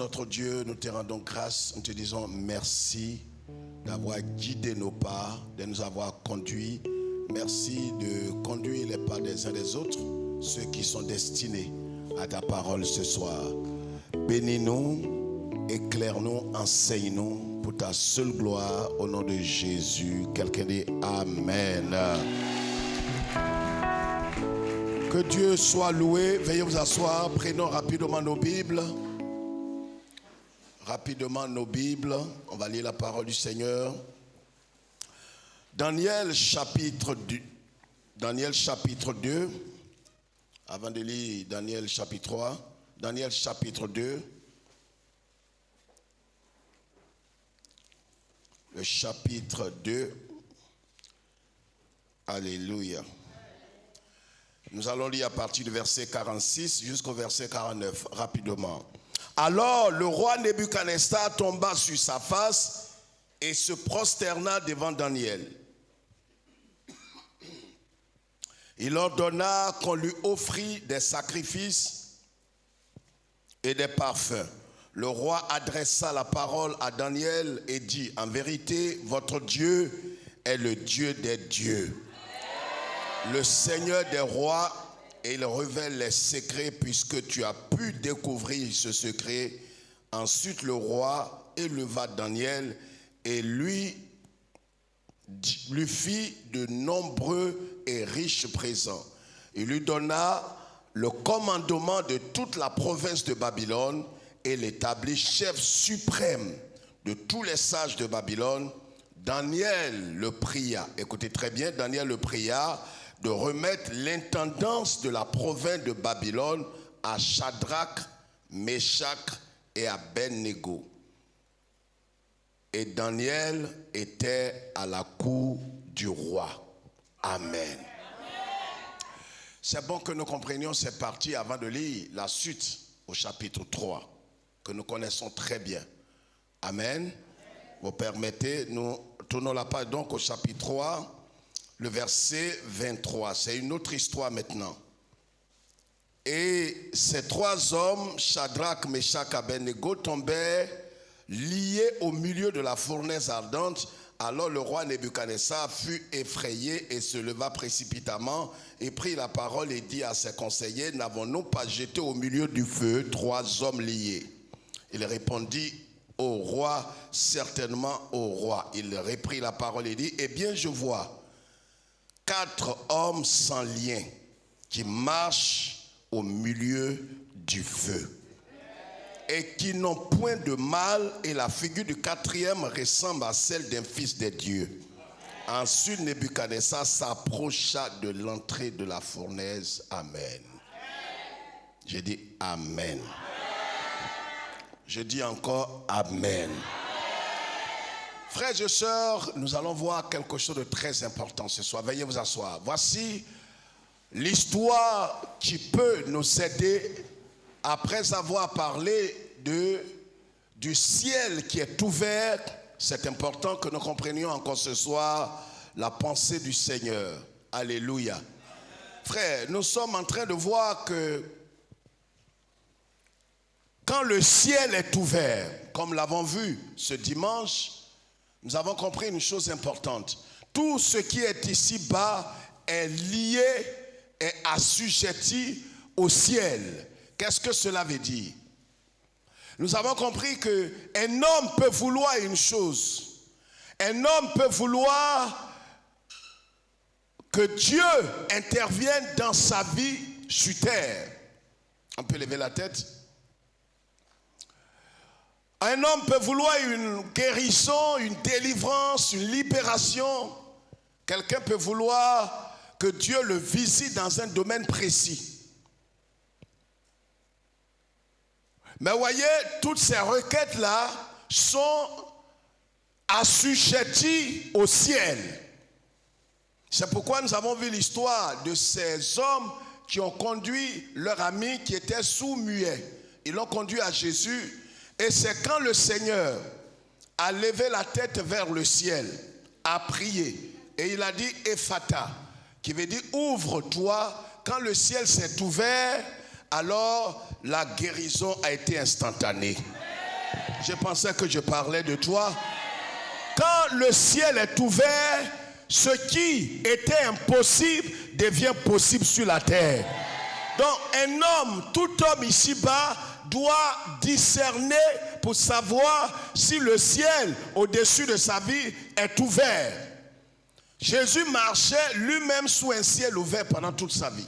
notre Dieu, nous te rendons grâce, nous te disons merci d'avoir guidé nos pas, de nous avoir conduits. Merci de conduire les pas des uns des autres, ceux qui sont destinés à ta parole ce soir. Bénis-nous, éclaire-nous, enseigne-nous pour ta seule gloire au nom de Jésus. Quelqu'un dit Amen. Que Dieu soit loué. Veuillez vous asseoir. Prenons rapidement nos Bibles. Rapidement nos Bibles. On va lire la parole du Seigneur. Daniel chapitre 2. Avant de lire Daniel chapitre 3. Daniel chapitre 2. Le chapitre 2. Alléluia. Nous allons lire à partir du verset 46 jusqu'au verset 49, rapidement. Alors le roi Nebuchadnezzar tomba sur sa face et se prosterna devant Daniel. Il ordonna qu'on lui offrit des sacrifices et des parfums. Le roi adressa la parole à Daniel et dit, en vérité, votre Dieu est le Dieu des dieux, le Seigneur des rois, et il révèle les secrets puisque tu as pu découvrir ce secret. Ensuite le roi éleva Daniel et lui fit de nombreux et riches présents. Il lui donna le commandement de toute la province de Babylone et l'établit chef suprême de tous les sages de Babylone. Daniel le pria, écoutez très bien, Daniel le pria de remettre l'intendance de la province de Babylone à Shadrach, Meshach et Abednego. Et Daniel était à la cour du roi. Amen. C'est bon que nous comprenions cette partie avant de lire la suite au chapitre 3, que nous connaissons très bien. Amen. Vous permettez, nous tournons la page donc au chapitre 3. Le verset 23, c'est une autre histoire maintenant. Et ces trois hommes, Shadrach, Meshach, Abednego, tombèrent liés au milieu de la fournaise ardente. Alors le roi Nebuchadnezzar fut effrayé et se leva précipitamment et prit la parole et dit à ses conseillers, n'avons-nous pas jeté au milieu du feu trois hommes liés? Il répondit au roi, certainement au roi. Il reprit la parole et dit, eh bien je vois 4 hommes sans lien qui marchent au milieu du feu et qui n'ont point de mal, et la figure du quatrième ressemble à celle d'un fils de Dieu. Ensuite Nebuchadnezzar s'approcha de l'entrée de la fournaise. Amen. J'ai dit Amen. Je dis encore Amen. Frères et sœurs, nous allons voir quelque chose de très important ce soir. Veuillez vous asseoir. Voici l'histoire qui peut nous aider après avoir parlé du ciel qui est ouvert. C'est important que nous comprenions encore ce soir la pensée du Seigneur. Alléluia. Frères, nous sommes en train de voir que quand le ciel est ouvert, comme l'avons vu ce dimanche, nous avons compris une chose importante. Tout ce qui est ici-bas est lié et assujetti au ciel. Qu'est-ce que cela veut dire? Nous avons compris qu'un homme peut vouloir une chose. Un homme peut vouloir que Dieu intervienne dans sa vie sur terre. On peut lever la tête. Un homme peut vouloir une guérison, une délivrance, une libération. Quelqu'un peut vouloir que Dieu le visite dans un domaine précis. Mais voyez, toutes ces requêtes-là sont assujetties au ciel. C'est pourquoi nous avons vu l'histoire de ces hommes qui ont conduit leur ami qui était sourd-muet. Ils l'ont conduit à Jésus. Et c'est quand le Seigneur a levé la tête vers le ciel, a prié, et il a dit Ephata, qui veut dire ouvre-toi. Quand le ciel s'est ouvert, alors la guérison a été instantanée. Je pensais que je parlais de toi. Quand le ciel est ouvert, ce qui était impossible devient possible sur la terre. Donc un homme, tout homme ici-bas doit discerner pour savoir si le ciel au-dessus de sa vie est ouvert. Jésus marchait lui-même sous un ciel ouvert pendant toute sa vie.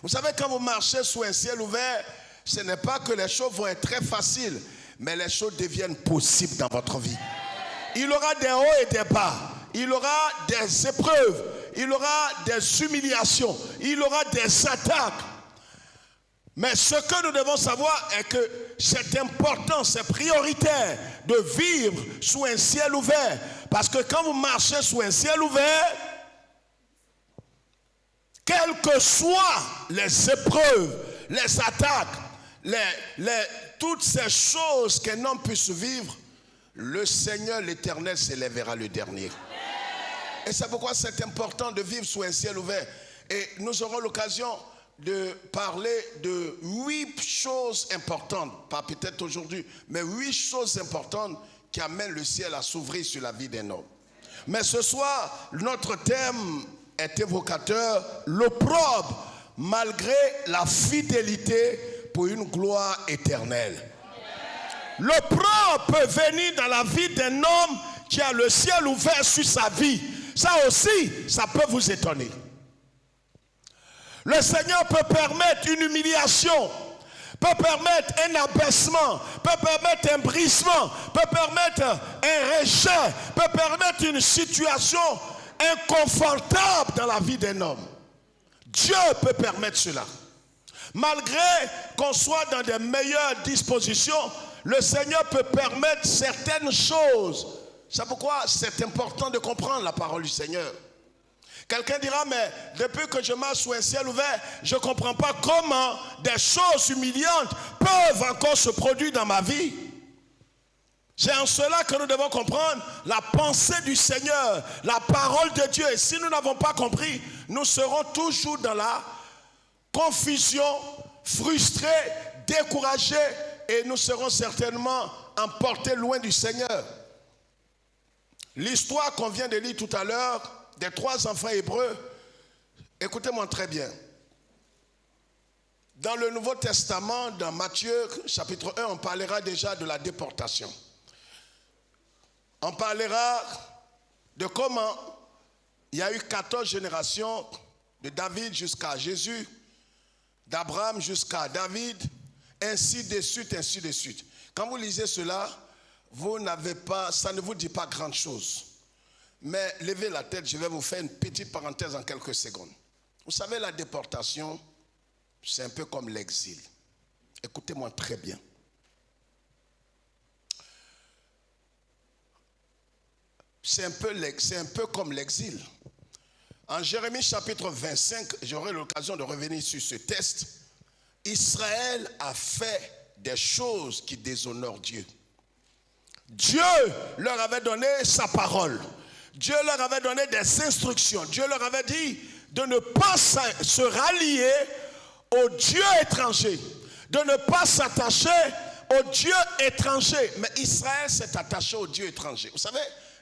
Vous savez, quand vous marchez sous un ciel ouvert, ce n'est pas que les choses vont être très faciles, mais les choses deviennent possibles dans votre vie. Il y aura des hauts et des bas. Il y aura des épreuves. Il y aura des humiliations. Il y aura des attaques. Mais ce que nous devons savoir est que c'est important, c'est prioritaire de vivre sous un ciel ouvert. Parce que quand vous marchez sous un ciel ouvert, quelles que soient les épreuves, les attaques, toutes ces choses qu'un homme puisse vivre, le Seigneur l'Éternel s'élèvera le dernier. Et c'est pourquoi c'est important de vivre sous un ciel ouvert. Et nous aurons l'occasion de parler de 8 choses importantes, pas peut-être aujourd'hui, mais 8 choses importantes qui amènent le ciel à s'ouvrir sur la vie d'un homme. Mais ce soir, notre thème est évocateur, l'opprobre, malgré la fidélité pour une gloire éternelle. L'opprobre peut venir dans la vie d'un homme qui a le ciel ouvert sur sa vie. Ça aussi, ça peut vous étonner. Le Seigneur peut permettre une humiliation, peut permettre un abaissement, peut permettre un brisement, peut permettre un rejet, peut permettre une situation inconfortable dans la vie d'un homme. Dieu peut permettre cela. Malgré qu'on soit dans de meilleures dispositions, le Seigneur peut permettre certaines choses. C'est pourquoi c'est important de comprendre la parole du Seigneur. Quelqu'un dira, mais depuis que je marche sous un ciel ouvert, je ne comprends pas comment des choses humiliantes peuvent encore se produire dans ma vie. C'est en cela que nous devons comprendre la pensée du Seigneur, la parole de Dieu. Et si nous n'avons pas compris, nous serons toujours dans la confusion, frustrés, découragés, et nous serons certainement emportés loin du Seigneur. L'histoire qu'on vient de lire tout à l'heure des 3 enfants hébreux, écoutez-moi très bien. Dans le Nouveau Testament, dans Matthieu chapitre 1, on parlera déjà de la déportation. On parlera de comment il y a eu 14 générations de David jusqu'à Jésus, d'Abraham jusqu'à David, ainsi de suite, ainsi de suite. Quand vous lisez cela, vous n'avez pas, ça ne vous dit pas grand chose. Mais levez la tête, je vais vous faire une petite parenthèse en quelques secondes. Vous savez, la déportation, c'est un peu comme l'exil. Écoutez-moi très bien. C'est un peu comme l'exil. En Jérémie chapitre 25, j'aurai l'occasion de revenir sur ce texte. Israël a fait des choses qui déshonorent Dieu. Dieu leur avait donné sa parole. Dieu leur avait donné des instructions. Dieu leur avait dit de ne pas se rallier aux dieux étrangers, de ne pas s'attacher aux dieux étrangers. Mais Israël s'est attaché aux dieux étrangers. Vous savez,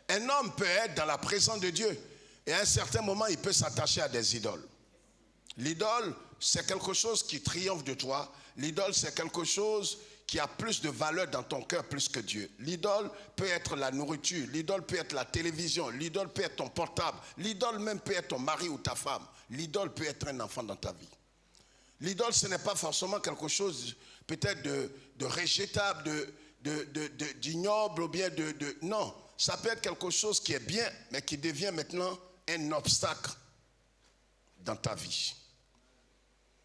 un homme peut être dans la présence de Dieu et à un certain moment, il peut s'attacher à des idoles. L'idole, c'est quelque chose qui triomphe de toi. L'idole, c'est quelque chose qui a plus de valeur dans ton cœur plus que Dieu. L'idole peut être la nourriture, l'idole peut être la télévision, l'idole peut être ton portable, l'idole même peut être ton mari ou ta femme. L'idole peut être un enfant dans ta vie. L'idole, ce n'est pas forcément quelque chose peut-être de rejetable, d'ignoble ou bien de... Non, ça peut être quelque chose qui est bien, mais qui devient maintenant un obstacle dans ta vie.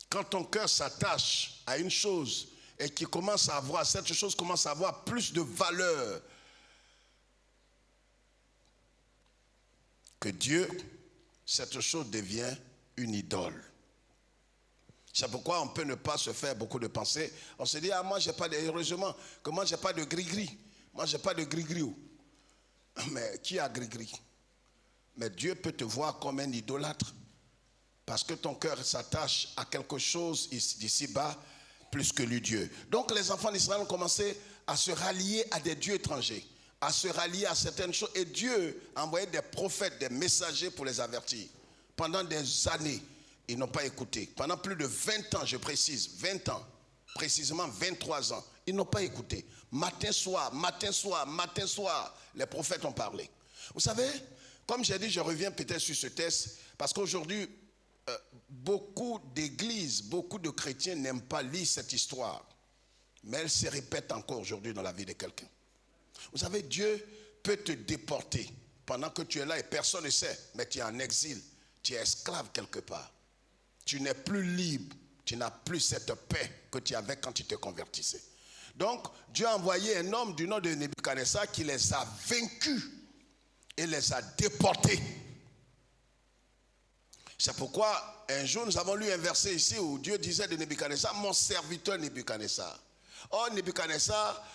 Quand ton cœur s'attache à une chose et qui commence à avoir, cette chose commence à avoir plus de valeur que Dieu, cette chose devient une idole. C'est pourquoi on peut ne pas se faire beaucoup de pensées. On se dit, ah moi j'ai pas de, heureusement que moi j'ai pas de gris-gris. Moi j'ai pas de gris-gris. Mais qui a gris-gris? Mais Dieu peut te voir comme un idolâtre. Parce que ton cœur s'attache à quelque chose d'ici bas plus que lui Dieu. Donc les enfants d'Israël ont commencé à se rallier à des dieux étrangers, à se rallier à certaines choses. Et Dieu a envoyé des prophètes, des messagers pour les avertir. Pendant des années, ils n'ont pas écouté. Pendant plus de 20 ans, je précise, 20 ans, précisément 23 ans, ils n'ont pas écouté. Matin, soir, matin, soir, matin, soir, les prophètes ont parlé. Vous savez, comme j'ai dit, je reviens peut-être sur ce texte, parce qu'aujourd'hui, beaucoup d'églises, beaucoup de chrétiens n'aiment pas lire cette histoire. Mais elle se répète encore aujourd'hui dans la vie de quelqu'un. Vous savez, Dieu peut te déporter pendant que tu es là et personne ne sait, mais tu es en exil, tu es esclave quelque part. Tu n'es plus libre, tu n'as plus cette paix que tu avais quand tu te convertissais. Donc, Dieu a envoyé un homme du nom de Nebuchadnezzar qui les a vaincus et les a déportés. C'est pourquoi un jour nous avons lu un verset ici où Dieu disait de Nebuchadnezzar, mon serviteur Nebuchadnezzar. Or, Nebuchadnezzar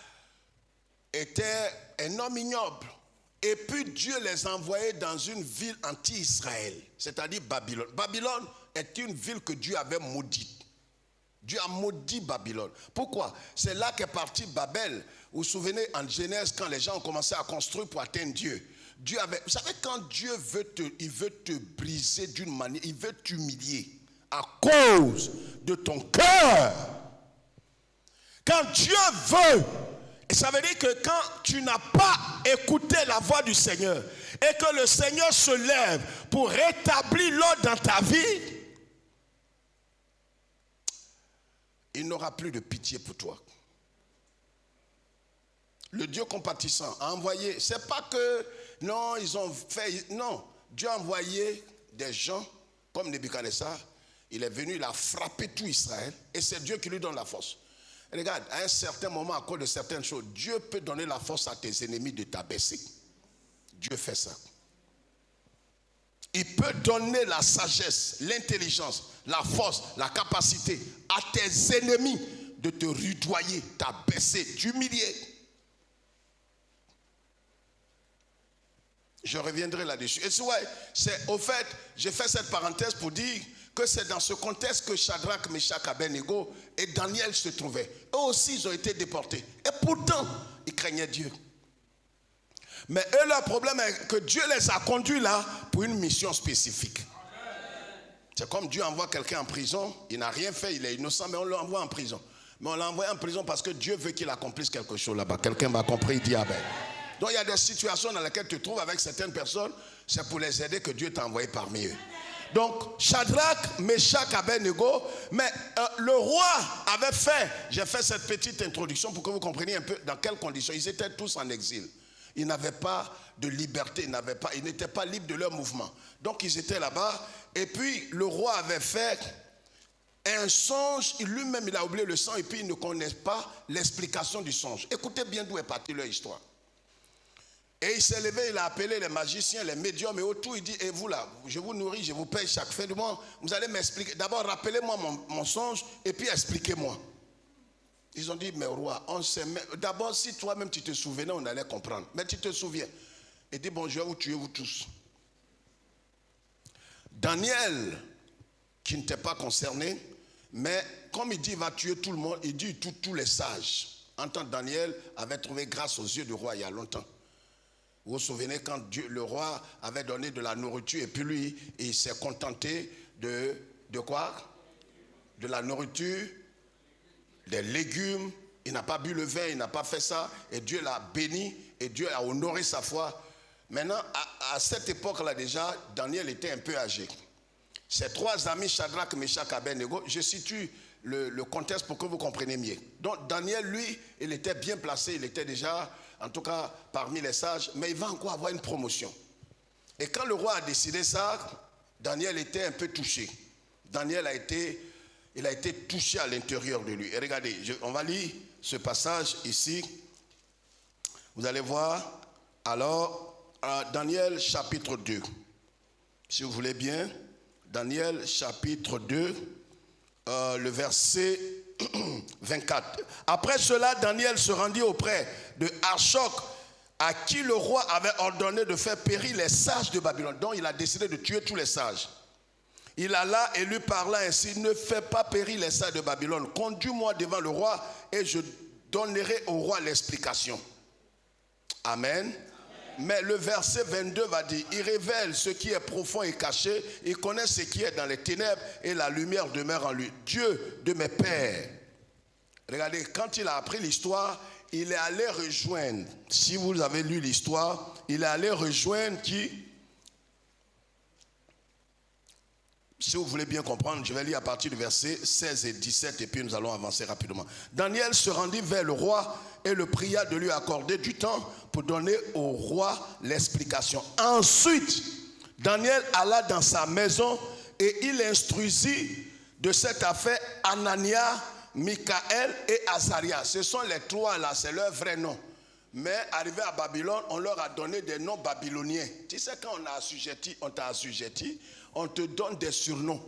était un homme ignoble. Et puis Dieu les a envoyés dans une ville anti-Israël, c'est-à-dire Babylone. Babylone est une ville que Dieu avait maudite. Dieu a maudit Babylone. Pourquoi? C'est là qu'est parti Babel. Vous vous souvenez en Genèse, quand les gens ont commencé à construire pour atteindre Dieu. Vous savez, quand Dieu il veut te briser d'une manière, il veut t'humilier à cause de ton cœur. Quand Dieu veut, et ça veut dire que quand tu n'as pas écouté la voix du Seigneur et que le Seigneur se lève pour rétablir l'ordre dans ta vie, il n'aura plus de pitié pour toi. Le Dieu compatissant a envoyé, c'est pas que, non, ils ont fait, non, Dieu a envoyé des gens comme Nebuchadnezzar, il est venu, il a frappé tout Israël, et c'est Dieu qui lui donne la force. Regarde, à un certain moment, à cause de certaines choses, Dieu peut donner la force à tes ennemis de t'abaisser. Dieu fait ça. Il peut donner la sagesse, l'intelligence, la force, la capacité à tes ennemis de te rudoyer, t'abaisser, t'humilier. Je reviendrai là-dessus. Et c'est au fait, j'ai fait cette parenthèse pour dire que c'est dans ce contexte que Shadrach, Meshach, Abednego et Daniel se trouvaient. Eux aussi, ils ont été déportés. Et pourtant, ils craignaient Dieu. Mais eux, leur problème est que Dieu les a conduits là pour une mission spécifique. C'est comme Dieu envoie quelqu'un en prison, il n'a rien fait, il est innocent, mais on l'envoie en prison. Mais on l'a envoyé en prison parce que Dieu veut qu'il accomplisse quelque chose là-bas. Quelqu'un m'a compris, il dit Amen. Donc il y a des situations dans lesquelles tu te trouves avec certaines personnes, c'est pour les aider que Dieu t'a envoyé parmi eux. Donc Shadrach, Meshach, Abednego, mais le roi avait fait, j'ai fait cette petite introduction pour que vous compreniez un peu dans quelles conditions. Ils étaient tous en exil. Ils n'avaient pas de liberté, ils n'étaient pas libres de leur mouvement. Donc ils étaient là-bas, et puis le roi avait fait un songe, lui-même il a oublié le songe, et puis il ne connaît pas l'explication du songe. Écoutez bien d'où est partie leur histoire. Et il s'est levé, il a appelé les magiciens, les médiums et autour, il dit, et vous là, je vous nourris, je vous paye chaque fin du mois, vous allez m'expliquer. D'abord, rappelez-moi mon songe, et puis expliquez-moi. Ils ont dit, mais roi, on sait, d'abord, si toi-même tu te souvenais, on allait comprendre. Mais tu te souviens. Il dit, bon, je vais vous tuer, vous tous. Daniel, qui n'était pas concerné, mais comme il dit, il va tuer tout le monde, il dit, tous les sages. En tant que Daniel avait trouvé grâce aux yeux du roi il y a longtemps. Vous vous souvenez quand le roi avait donné de la nourriture et puis lui, il s'est contenté de quoi? De la nourriture, des légumes. Il n'a pas bu le vin, il n'a pas fait ça. Et Dieu l'a béni et Dieu a honoré sa foi. Maintenant, à cette époque-là déjà, Daniel était un peu âgé. Ses trois amis, Shadrach, Meshach, Abednego, je situe le contexte pour que vous compreniez mieux. Donc Daniel, lui, il était bien placé, il était déjà, en tout cas, parmi les sages, mais il va encore avoir une promotion. Et quand le roi a décidé ça, Daniel était un peu touché. Daniel a été touché à l'intérieur de lui. Et regardez, on va lire ce passage ici. Vous allez voir, alors, Daniel chapitre 2. Si vous voulez bien, Daniel chapitre 2, le verset 24. Après cela, Daniel se rendit auprès de Archoc, à qui le roi avait ordonné de faire périr les sages de Babylone. Donc il a décidé de tuer tous les sages. Il alla et lui parla ainsi, ne fais pas périr les sages de Babylone. Conduis-moi devant le roi et je donnerait au roi l'explication. Amen. Mais le verset 22 va dire, il révèle ce qui est profond et caché, il connaît ce qui est dans les ténèbres et la lumière demeure en lui. Dieu de mes pères. Regardez, quand il a appris l'histoire, il est allé rejoindre, si vous avez lu l'histoire, il est allé rejoindre qui? Si vous voulez bien comprendre, je vais lire à partir du verset 16 et 17 et puis nous allons avancer rapidement. Daniel se rendit vers le roi et le pria de lui accorder du temps pour donner au roi l'explication. Ensuite, Daniel alla dans sa maison et il instruisit de cette affaire Anania, Michaël et Azaria. Ce sont les trois là, c'est leur vrai nom. Mais arrivé à Babylone, on leur a donné des noms babyloniens. Tu sais, quand on t'a assujetti, on te donne des surnoms.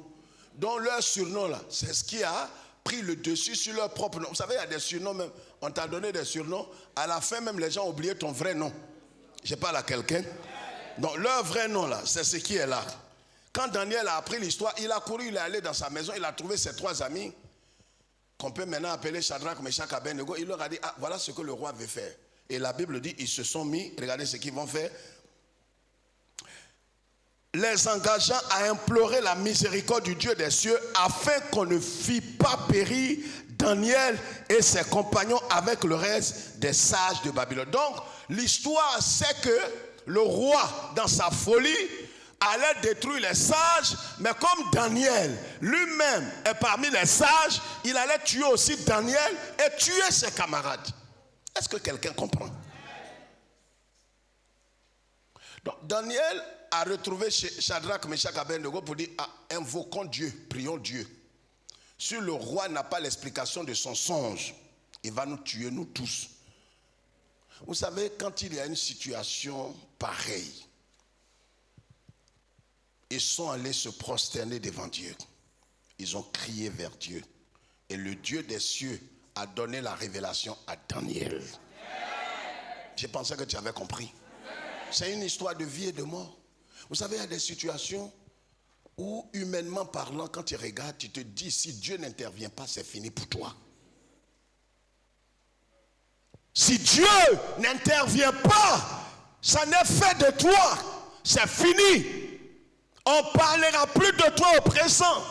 Donc leur surnom là, c'est ce qui a pris le dessus sur leur propre nom. Vous savez, il y a des surnoms même. On t'a donné des surnoms. À la fin même, les gens ont oublié ton vrai nom. Je parle à quelqu'un. Donc leur vrai nom là, c'est ce qui est là. Quand Daniel a appris l'histoire, il a couru, il est allé dans sa maison, il a trouvé ses trois amis, qu'on peut maintenant appeler Shadrach, Meshach, Abednego. Il leur a dit, ah, voilà ce que le roi veut faire. Et la Bible dit, ils se sont mis, regardez ce qu'ils vont faire, les engageant à implorer la miséricorde du Dieu des cieux afin qu'on ne fît pas périr Daniel et ses compagnons avec le reste des sages de Babylone. Donc, l'histoire, c'est que le roi, dans sa folie, allait détruire les sages, mais comme Daniel lui-même est parmi les sages, il allait tuer aussi Daniel et tuer ses camarades. Est-ce que quelqu'un comprend? Donc Daniel a retrouvé Shadrach, Meshach, Abednego pour dire, ah, invoquons Dieu, prions Dieu. Si le roi n'a pas l'explication de son songe, il va nous tuer, nous tous. Vous savez, quand il y a une situation pareille, ils sont allés se prosterner devant Dieu. Ils ont crié vers Dieu. Et le Dieu des cieux a donné la révélation à Daniel. Je pensais que tu avais compris. C'est une histoire de vie et de mort. Vous savez, il y a des situations où, humainement parlant, quand tu regardes, tu te dis, si Dieu n'intervient pas, c'est fini pour toi. Si Dieu n'intervient pas, ça n'est fait de toi, c'est fini. On ne parlera plus de toi au présent.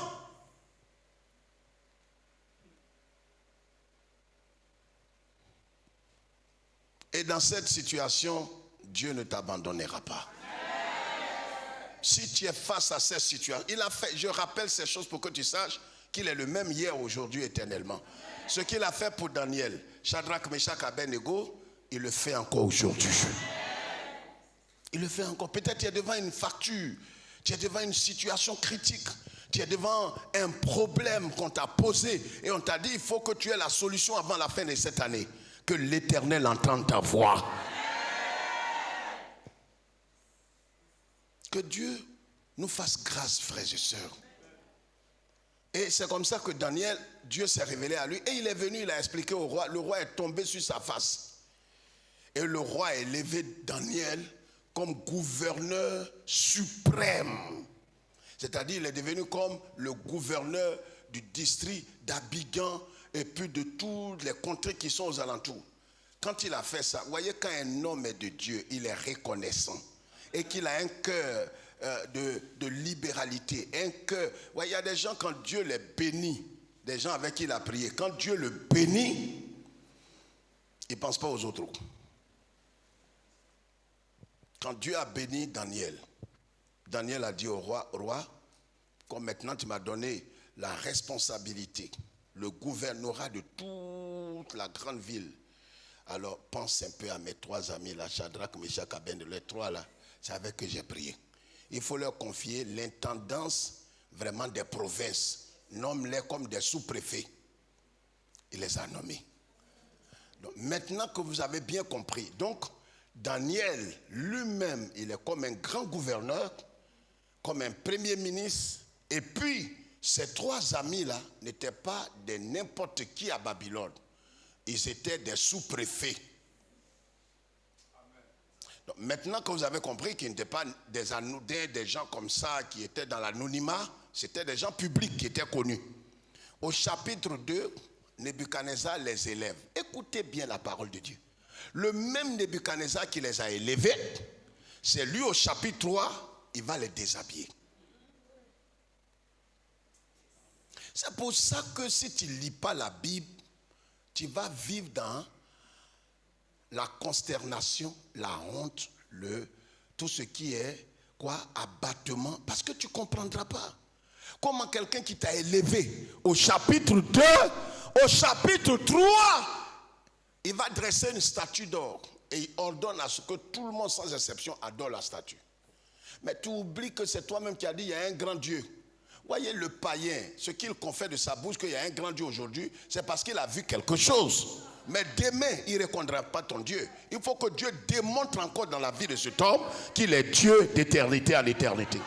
Et dans cette situation, Dieu ne t'abandonnera pas. Si tu es face à cette situation, il a fait, je rappelle ces choses pour que tu saches qu'il est le même hier, aujourd'hui, éternellement. Ce qu'il a fait pour Daniel, Shadrach, Meshach, Abednego, il le fait encore aujourd'hui. Il le fait encore. Peut-être tu es devant une facture, tu es devant une situation critique, tu es devant un problème qu'on t'a posé et on t'a dit il faut que tu aies la solution avant la fin de cette année. Que l'Éternel entende ta voix. Que Dieu nous fasse grâce, frères et sœurs. Et c'est comme ça que Daniel, Dieu s'est révélé à lui. Et il est venu, il a expliqué au roi. Le roi est tombé sur sa face. Et le roi a élevé Daniel comme gouverneur suprême. C'est-à-dire, il est devenu comme le gouverneur du district d'Abidjan et puis de toutes les contrées qui sont aux alentours. Quand il a fait ça, vous voyez, quand un homme est de Dieu, il est reconnaissant. Et qu'il a un cœur de libéralité, un cœur. Ouais, il y a des gens, quand Dieu les bénit, des gens avec qui il a prié, quand Dieu le bénit, il ne pense pas aux autres. Quand Dieu a béni Daniel, Daniel a dit au roi, roi, comme maintenant tu m'as donné la responsabilité, le gouvernorat de toute la grande ville, alors pense un peu à mes trois amis là, Shadrach, Meshach, Abednego, les trois là. C'est avec que j'ai prié. Il faut leur confier l'intendance vraiment des provinces. Nomme-les comme des sous-préfets. Il les a nommés. Donc, maintenant que vous avez bien compris, donc Daniel lui-même, il est comme un grand gouverneur, comme un premier ministre, et puis ces trois amis-là n'étaient pas de n'importe qui à Babylone. Ils étaient des sous-préfets. Donc, maintenant que vous avez compris qu'ils n'étaient pas des anodins, des gens comme ça qui étaient dans l'anonymat, c'était des gens publics qui étaient connus. Au chapitre 2, Nebuchadnezzar les élève. Écoutez bien la parole de Dieu. Le même Nebuchadnezzar qui les a élevés, c'est lui au chapitre 3, il va les déshabiller. C'est pour ça que si tu ne lis pas la Bible, tu vas vivre dans la consternation, la honte, tout ce qui est abattement, parce que tu ne comprendras pas. Comment quelqu'un qui t'a élevé au chapitre 2, au chapitre 3, il va dresser une statue d'or et il ordonne à ce que tout le monde sans exception adore la statue. Mais tu oublies que c'est toi-même qui as dit il y a un grand Dieu. Voyez le païen, ce qu'il confère de sa bouche qu'il y a un grand Dieu aujourd'hui, c'est parce qu'il a vu quelque chose. Mais demain, il ne reconnaîtra pas ton Dieu. Il faut que Dieu démontre encore dans la vie de cet homme qu'il est Dieu d'éternité à l'éternité.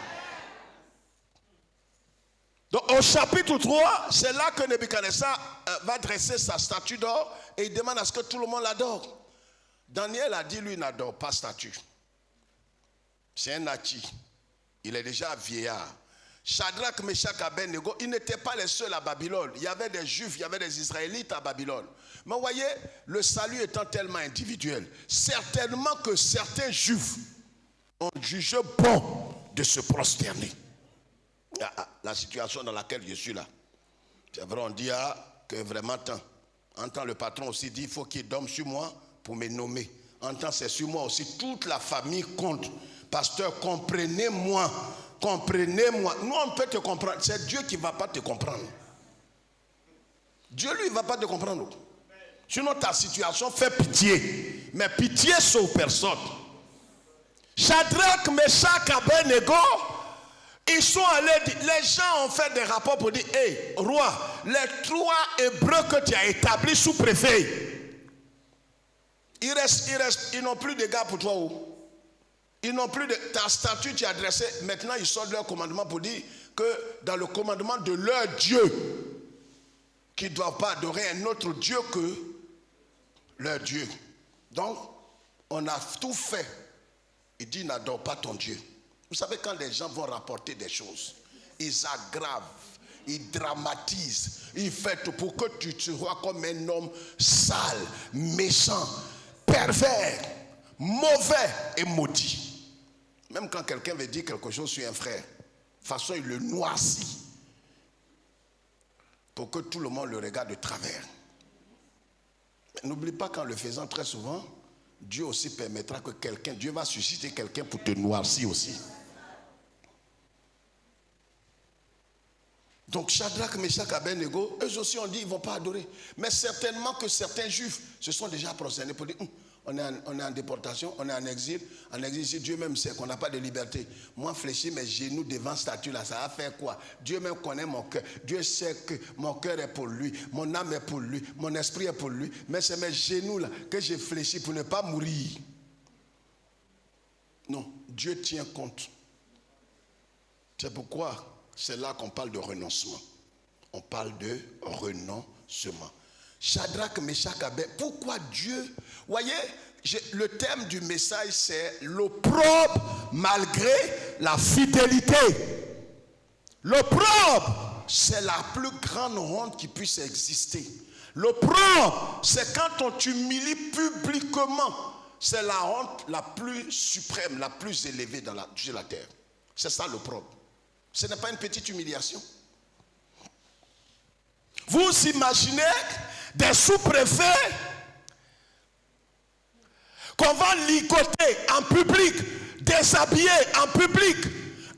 Donc au chapitre 3, c'est là que Nebuchadnezzar va dresser sa statue d'or et il demande à ce que tout le monde l'adore. Daniel a dit, lui, il n'adore pas statue. C'est un nachi. Il est déjà vieillard. Shadrach, Meshach, Abednego, ils n'étaient pas les seuls à Babylone. Il y avait des Juifs, il y avait des Israélites à Babylone. Mais vous voyez, le salut étant tellement individuel, certainement que certains Juifs ont jugé bon de se prosterner. La situation dans laquelle je suis là. C'est vrai, on dit que vraiment tant. En temps, le patron aussi dit, il faut qu'il dorme sur moi pour me nommer. En temps, c'est sur moi aussi. Toute la famille compte. Pasteur, comprenez-moi. Comprenez-moi. Nous, on peut te comprendre. C'est Dieu qui ne va pas te comprendre. Dieu, lui, ne va pas te comprendre. Sinon, ta situation fait pitié. Mais pitié sauve personne. Shadrach, Meshach, Abednego, ils sont allés, les gens ont fait des rapports pour dire, hé, roi, les 3 Hébreux que tu as établis sous préfet, ils n'ont plus de gars pour toi. Ils n'ont plus de... Ta statue, tu as dressé, maintenant ils sortent leur commandement pour dire que dans le commandement de leur Dieu, qu'ils ne doivent pas adorer un autre Dieu que leur Dieu. Donc, on a tout fait. Il dit, n'adore pas ton Dieu. Vous savez, quand les gens vont rapporter des choses, ils aggravent, ils dramatisent, ils font tout pour que tu te vois comme un homme sale, méchant, pervers, mauvais et maudit. Même quand quelqu'un veut dire quelque chose sur un frère, de toute façon, il le noircit pour que tout le monde le regarde de travers. N'oublie pas qu'en le faisant très souvent, Dieu aussi permettra que quelqu'un, Dieu va susciter quelqu'un pour te noircir aussi. Donc Shadrach, Meshach, Abednego, eux aussi ont dit ils ne vont pas adorer. Mais certainement que certains juifs se sont déjà prosternés pour dire on est en déportation, on est en exil. En exil ici, Dieu même sait qu'on n'a pas de liberté. Moi, fléchir mes genoux devant cette statue là, ça va faire quoi? Dieu même connaît mon cœur. Dieu sait que mon cœur est pour lui, mon âme est pour lui, mon esprit est pour lui. Mais c'est mes genoux là que j'ai fléchi pour ne pas mourir. Non, Dieu tient compte. C'est pourquoi c'est là qu'on parle de renoncement. On parle de renoncement. Shadrach, Meshach, Abednego. Pourquoi Dieu? Voyez, le thème du message, c'est l'opprobre malgré la fidélité. L'opprobre, c'est la plus grande honte qui puisse exister. L'opprobre, c'est quand on t'humilie publiquement. C'est la honte la plus suprême, la plus élevée sur la terre. C'est ça l'opprobre. Ce n'est pas une petite humiliation. Vous imaginez des sous-préfets qu'on va ligoter en public, déshabiller en public,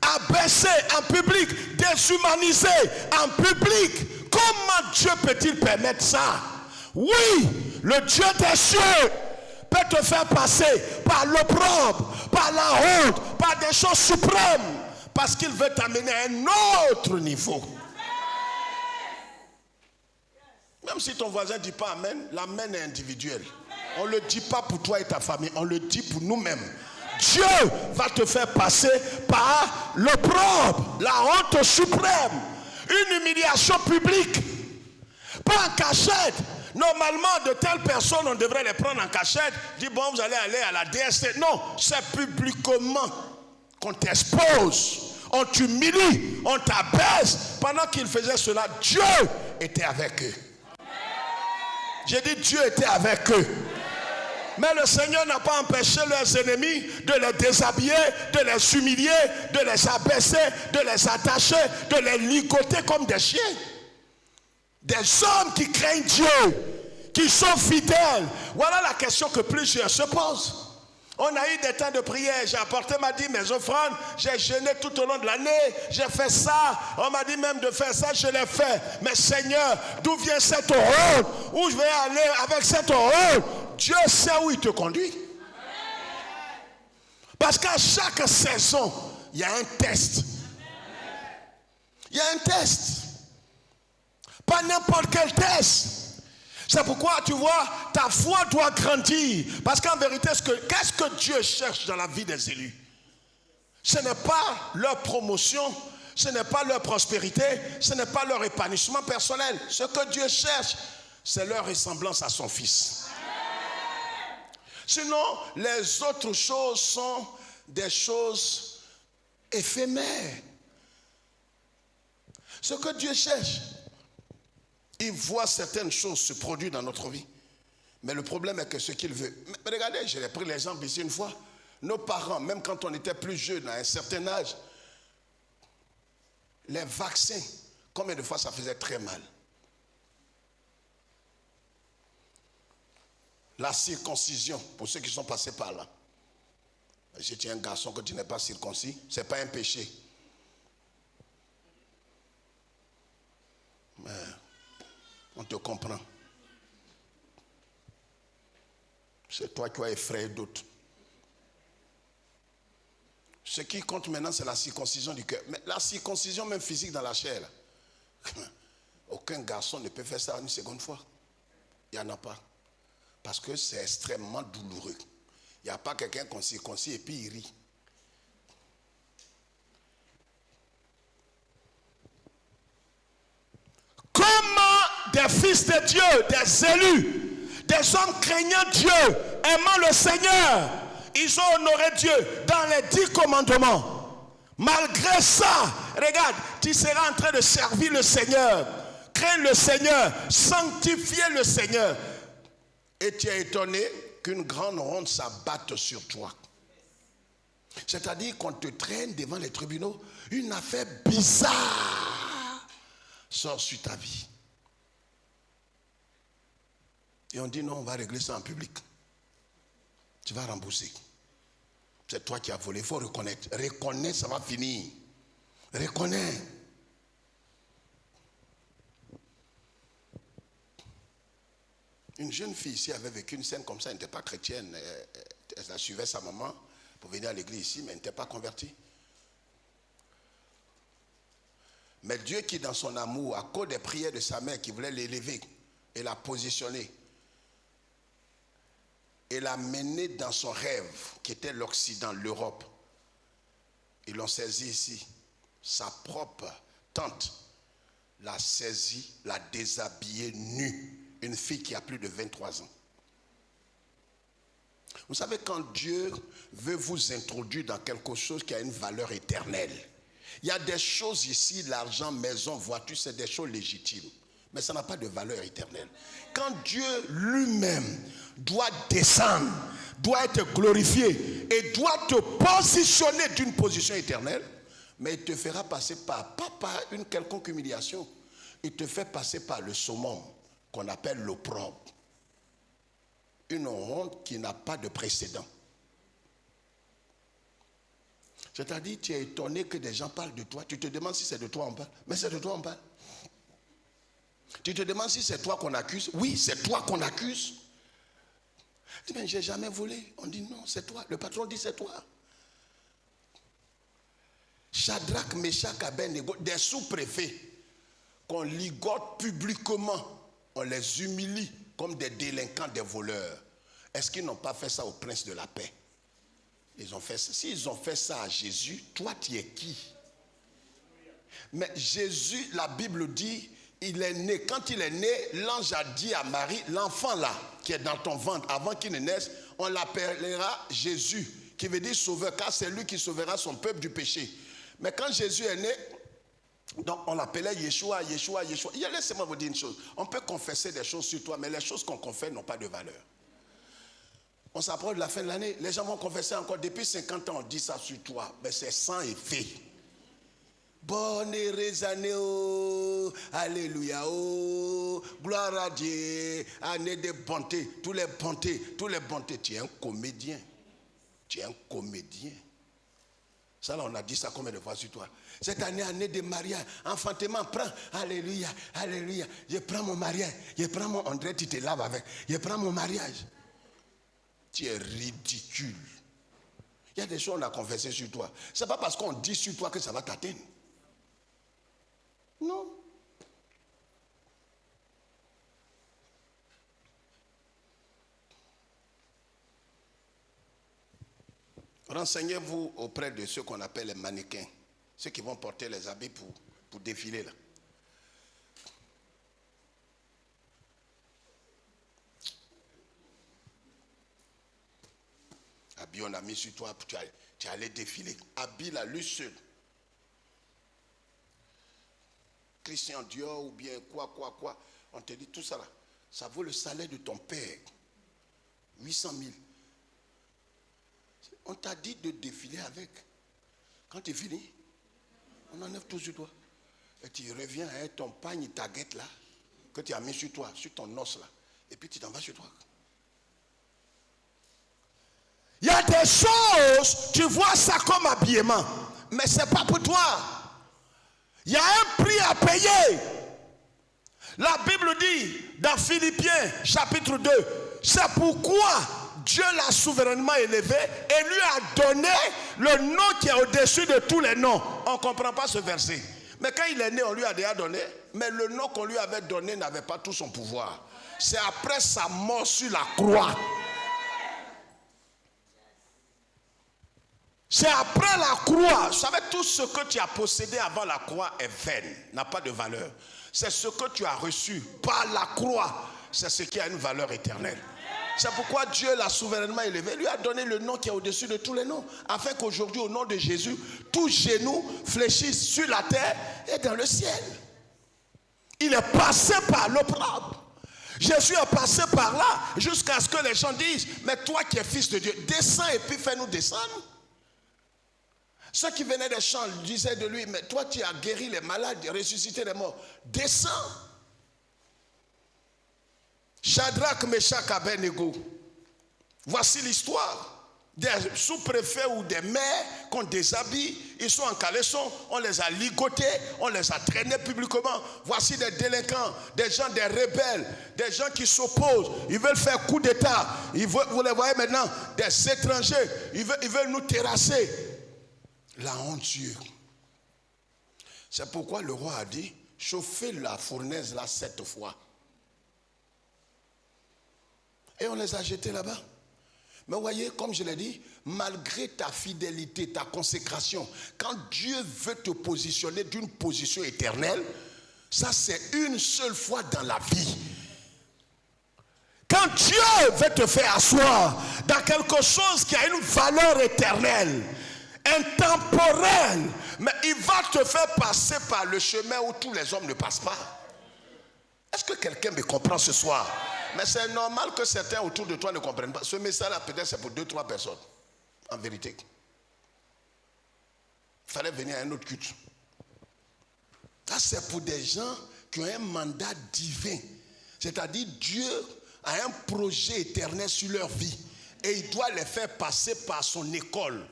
abaisser en public, déshumaniser en public. Comment Dieu peut-il permettre ça? Oui, le Dieu des cieux peut te faire passer par l'opprobre, par la honte, par des choses suprêmes, parce qu'il veut t'amener à un autre niveau. Même si ton voisin ne dit pas amen, l'amen est individuel. On ne le dit pas pour toi et ta famille, on le dit pour nous-mêmes. Dieu va te faire passer par l'opprobre, la honte suprême, une humiliation publique, pas en cachette. Normalement, de telles personnes, on devrait les prendre en cachette, dire bon, vous allez aller à la DST. Non, c'est publiquement qu'on t'expose, on t'humilie, on t'abaisse. Pendant qu'ils faisaient cela, Dieu était avec eux. J'ai dit Dieu était avec eux. Mais le Seigneur n'a pas empêché leurs ennemis de les déshabiller, de les humilier, de les abaisser, de les attacher, de les ligoter comme des chiens. Des hommes qui craignent Dieu, qui sont fidèles. Voilà la question que plusieurs se posent. On a eu des temps de prière, j'ai apporté, m'a dit mes offrandes, j'ai jeûné tout au long de l'année, j'ai fait ça, on m'a dit même de faire ça, je l'ai fait. Mais Seigneur, d'où vient cette honte? Où je vais aller avec cette honte? Dieu sait où il te conduit. Parce qu'à chaque saison, il y a un test. Il y a un test. Pas n'importe quel test. C'est pourquoi, tu vois, ta foi doit grandir. Parce qu'en vérité, qu'est-ce que Dieu cherche dans la vie des élus? Ce n'est pas leur promotion, ce n'est pas leur prospérité, ce n'est pas leur épanouissement personnel. Ce que Dieu cherche, c'est leur ressemblance à son Fils. Sinon, les autres choses sont des choses éphémères. Ce que Dieu cherche, il voit certaines choses se produire dans notre vie. Mais le problème est que ce qu'il veut... Mais regardez, j'ai pris l'exemple ici une fois. Nos parents, même quand on était plus jeunes, à un certain âge, les vaccins, combien de fois ça faisait très mal? La circoncision, pour ceux qui sont passés par là. Si tu es un garçon que tu n'es pas circoncis, ce n'est pas un péché. Mais on te comprend. C'est toi qui as effrayé d'autres. Ce qui compte maintenant, c'est la circoncision du cœur. Mais la circoncision même physique dans la chair, là, aucun garçon ne peut faire ça une seconde fois. Il n'y en a pas. Parce que c'est extrêmement douloureux. Il n'y a pas quelqu'un qu'on circoncis et puis il rit. Comment des fils de Dieu, des élus, des hommes craignant Dieu, aimant le Seigneur, ils ont honoré Dieu dans les 10 commandements. Malgré ça, regarde, tu seras en train de servir le Seigneur, craindre le Seigneur, sanctifier le Seigneur. Et tu es étonné qu'une grande honte s'abatte sur toi. C'est-à-dire qu'on te traîne devant les tribunaux, une affaire bizarre sort sur ta vie. Et on dit non, on va régler ça en public. Tu vas rembourser. C'est toi qui as volé, il faut reconnaître. Reconnais, ça va finir. Reconnais. Une jeune fille ici avait vécu une scène comme ça, elle n'était pas chrétienne. Elle suivait sa maman pour venir à l'église ici, mais elle n'était pas convertie. Mais Dieu qui, dans son amour, à cause des prières de sa mère qui voulait l'élever et la positionner, et l'a menée dans son rêve, qui était l'Occident, l'Europe. Ils l'ont saisi ici. Sa propre tante l'a saisi, l'a déshabillée nue. Une fille qui a plus de 23 ans. Vous savez, quand Dieu veut vous introduire dans quelque chose qui a une valeur éternelle, il y a des choses ici, l'argent, maison, voiture, c'est des choses légitimes. Mais ça n'a pas de valeur éternelle. Quand Dieu lui-même doit descendre, doit être glorifié et doit te positionner d'une position éternelle, mais il te fera passer pas par une quelconque humiliation, il te fait passer par le summum qu'on appelle l'opprobre. Une honte qui n'a pas de précédent. C'est-à-dire, tu es étonné que des gens parlent de toi. Tu te demandes si c'est de toi on parle. Mais c'est de toi on parle. Tu te demandes si c'est toi qu'on accuse. Oui, c'est toi qu'on accuse. Tu dis, mais j'ai jamais volé. On dit non, c'est toi. Le patron dit c'est toi. Shadrach, Meshach, Abednego, des sous-préfets qu'on ligote publiquement. On les humilie comme des délinquants, des voleurs. Est-ce qu'ils n'ont pas fait ça au prince de la paix? Ils ont fait ça. S'ils ont fait ça à Jésus, toi tu es qui? Mais Jésus, la Bible dit, il est né. Quand il est né, l'ange a dit à Marie, l'enfant là, qui est dans ton ventre, avant qu'il ne naisse, on l'appellera Jésus, qui veut dire sauveur, car c'est lui qui sauvera son peuple du péché. Mais quand Jésus est né, Donc on l'appelait Yeshua, Yeshua, Yeshua. Laissez-moi vous dire une chose. On peut confesser des choses sur toi, mais les choses qu'on confesse n'ont pas de valeur. On s'approche de la fin de l'année, les gens vont confesser encore. Depuis 50 ans, on dit ça sur toi. Mais c'est sans effet. Bonne et heureuse année, oh, alléluia, oh, gloire à Dieu, année de bonté, tous les bontés. Tu es un comédien. Tu es un comédien. Ça là, on a dit ça combien de fois sur toi? Cette année, année de mariage, enfantement, prends, alléluia, alléluia. Je prends mon mariage, je prends mon André, tu te laves avec. Je prends mon mariage. Tu es ridicule. Il y a des choses qu'on a confessées sur toi. Ce n'est pas parce qu'on dit sur toi que ça va t'atteindre. Non. Renseignez-vous auprès de ceux qu'on appelle les mannequins. Ceux qui vont porter les habits pour défiler là. Habit, on a mis sur toi, tu es allé défiler. Habit là, lui seul. Christian Dior ou bien quoi. On te dit tout ça là. Ça vaut le salaire de ton père. 800 000. On t'a dit de défiler avec. Quand tu finis, on enlève tout sur toi. Et tu reviens avec ton pagne, ta guette là, que tu as mis sur toi, sur ton os là. Et puis tu t'en vas chez toi. Il y a des choses, tu vois ça comme habillement, mais ce n'est pas pour toi. Il y a un prix à payer. La Bible dit dans Philippiens chapitre 2, c'est pourquoi Dieu l'a souverainement élevé et lui a donné le nom qui est au-dessus de tous les noms. On ne comprend pas ce verset. Mais quand il est né, on lui a déjà donné. Mais le nom qu'on lui avait donné n'avait pas tout son pouvoir. C'est après sa mort sur la croix. C'est après la croix. Vous savez, tout ce que tu as possédé avant la croix est vain, n'a pas de valeur. C'est ce que tu as reçu par la croix. C'est ce qui a une valeur éternelle. C'est pourquoi Dieu l'a souverainement élevé. Lui a donné le nom qui est au-dessus de tous les noms. Afin qu'aujourd'hui, au nom de Jésus, tout genou fléchisse sur la terre et dans le ciel. Il est passé par l'opprobre. Jésus est passé par là jusqu'à ce que les gens disent, mais toi qui es fils de Dieu, descends et puis fais-nous descendre. Ceux qui venaient des champs disaient de lui, mais toi tu as guéri les malades, ressuscité les morts. Descends. Shadrach, Meshach, Abednego. Voici l'histoire. Des sous-préfets ou des maires qu'on déshabille, ils sont en caleçon, on les a ligotés, on les a traînés publiquement. Voici des délinquants, des gens, des rebelles, des gens qui s'opposent, ils veulent faire coup d'état. Vous les voyez maintenant, des étrangers, ils veulent nous terrasser. La honte Dieu. C'est pourquoi le roi a dit, chauffez la fournaise là 7 fois. Et on les a jetés là-bas. Mais vous voyez, comme je l'ai dit, malgré ta fidélité, ta consécration, quand Dieu veut te positionner d'une position éternelle, ça c'est une seule fois dans la vie. Quand Dieu veut te faire asseoir dans quelque chose qui a une valeur éternelle, intemporelle, mais il va te faire passer par le chemin où tous les hommes ne passent pas. Est-ce que quelqu'un me comprend ce soir? Mais c'est normal que certains autour de toi ne comprennent pas. Ce message-là, peut-être, c'est pour 2-3 personnes. En vérité. Il fallait venir à un autre culte. Ça, c'est pour des gens qui ont un mandat divin. C'est-à-dire, Dieu a un projet éternel sur leur vie. Et il doit les faire passer par son école.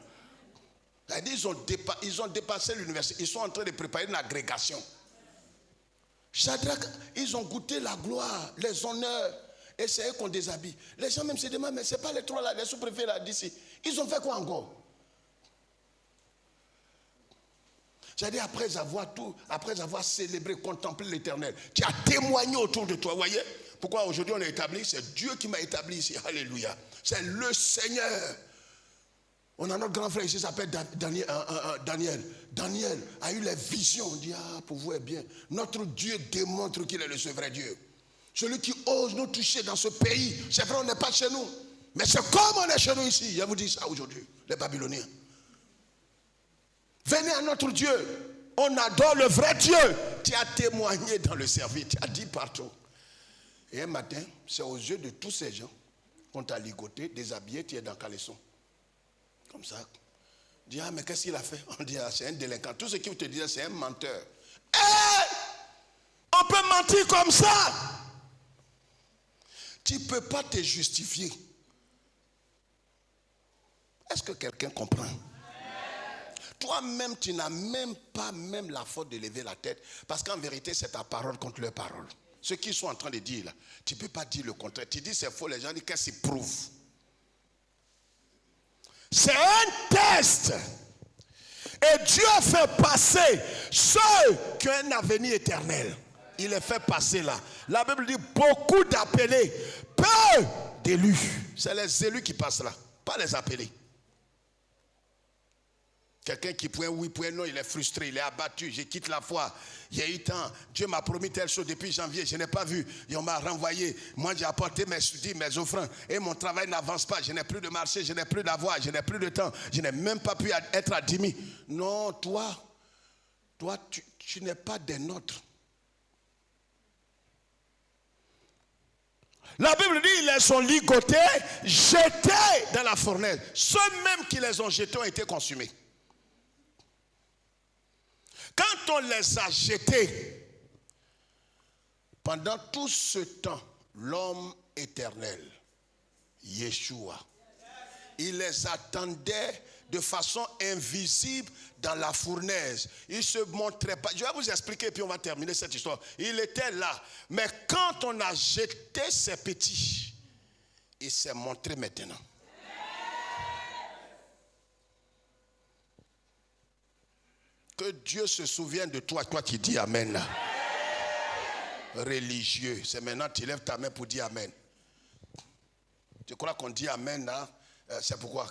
C'est-à-dire, ils ont dépassé l'université. Ils sont en train de préparer une agrégation. Shadrach, ils ont goûté la gloire, les honneurs. Et c'est eux qu'on déshabille. Les gens même se demandent, mais ce n'est pas les trois là, les sous-préfets là d'ici. Ils ont fait quoi encore? C'est-à-dire après avoir célébré, contemplé l'éternel, tu as témoigné autour de toi, vous voyez? Pourquoi aujourd'hui on est établi? C'est Dieu qui m'a établi ici, alléluia. C'est le Seigneur. On a notre grand frère ici, il s'appelle Daniel. Daniel a eu les visions. On dit, pour vous est bien. Notre Dieu démontre qu'il est le vrai Dieu. Celui qui ose nous toucher dans ce pays. C'est vrai, on n'est pas chez nous. Mais c'est comme on est chez nous ici. Je vous dis ça aujourd'hui, les Babyloniens. Venez à notre Dieu. On adore le vrai Dieu. Tu as témoigné dans le service. Tu as dit partout. Et un matin, c'est aux yeux de tous ces gens qu'on t'a ligoté, déshabillé, tu es dans caleçon. Comme ça. On dit, ah, mais qu'est-ce qu'il a fait? On dit, ah, c'est un délinquant. Tout ce qu'il te dit, c'est un menteur. On peut mentir comme ça. Tu ne peux pas te justifier. Est-ce que quelqu'un comprend? Toi-même, tu n'as même pas la faute de lever la tête. Parce qu'en vérité, c'est ta parole contre leur parole. Ce qu'ils sont en train de dire là, tu ne peux pas dire le contraire. Tu dis c'est faux, les gens disent qu'est-ce qu'ils prouvent. C'est un test. Et Dieu fait passer ceux qui ont un avenir éternel. Il les fait passer là. La Bible dit beaucoup d'appelés, peu d'élus. C'est les élus qui passent là, pas les appelés. Quelqu'un qui point oui, point non, il est frustré, il est abattu. Je quitte la foi. Il y a eu temps. Dieu m'a promis telle chose depuis janvier. Je n'ai pas vu. Et on m'a renvoyé. Moi, j'ai apporté mes offrandes. Et mon travail n'avance pas. Je n'ai plus de marché. Je n'ai plus d'avoir. Je n'ai plus de temps. Je n'ai même pas pu être à 10 000. Non, toi, tu n'es pas des nôtres. La Bible dit, ils les ont ligotés, jetés dans la fournaise. Ceux-mêmes qui les ont jetés ont été consumés. Quand on les a jetés, pendant tout ce temps, l'homme éternel, Yeshua, il les attendait de façon invisible dans la fournaise. Il ne se montrait pas. Je vais vous expliquer puis on va terminer cette histoire. Il était là. Mais quand on a jeté ces petits, il s'est montré maintenant. Que Dieu se souvienne de toi, toi qui dis Amen là. Religieux. C'est maintenant tu lèves ta main pour dire Amen. Tu crois qu'on dit Amen là? C'est pourquoi?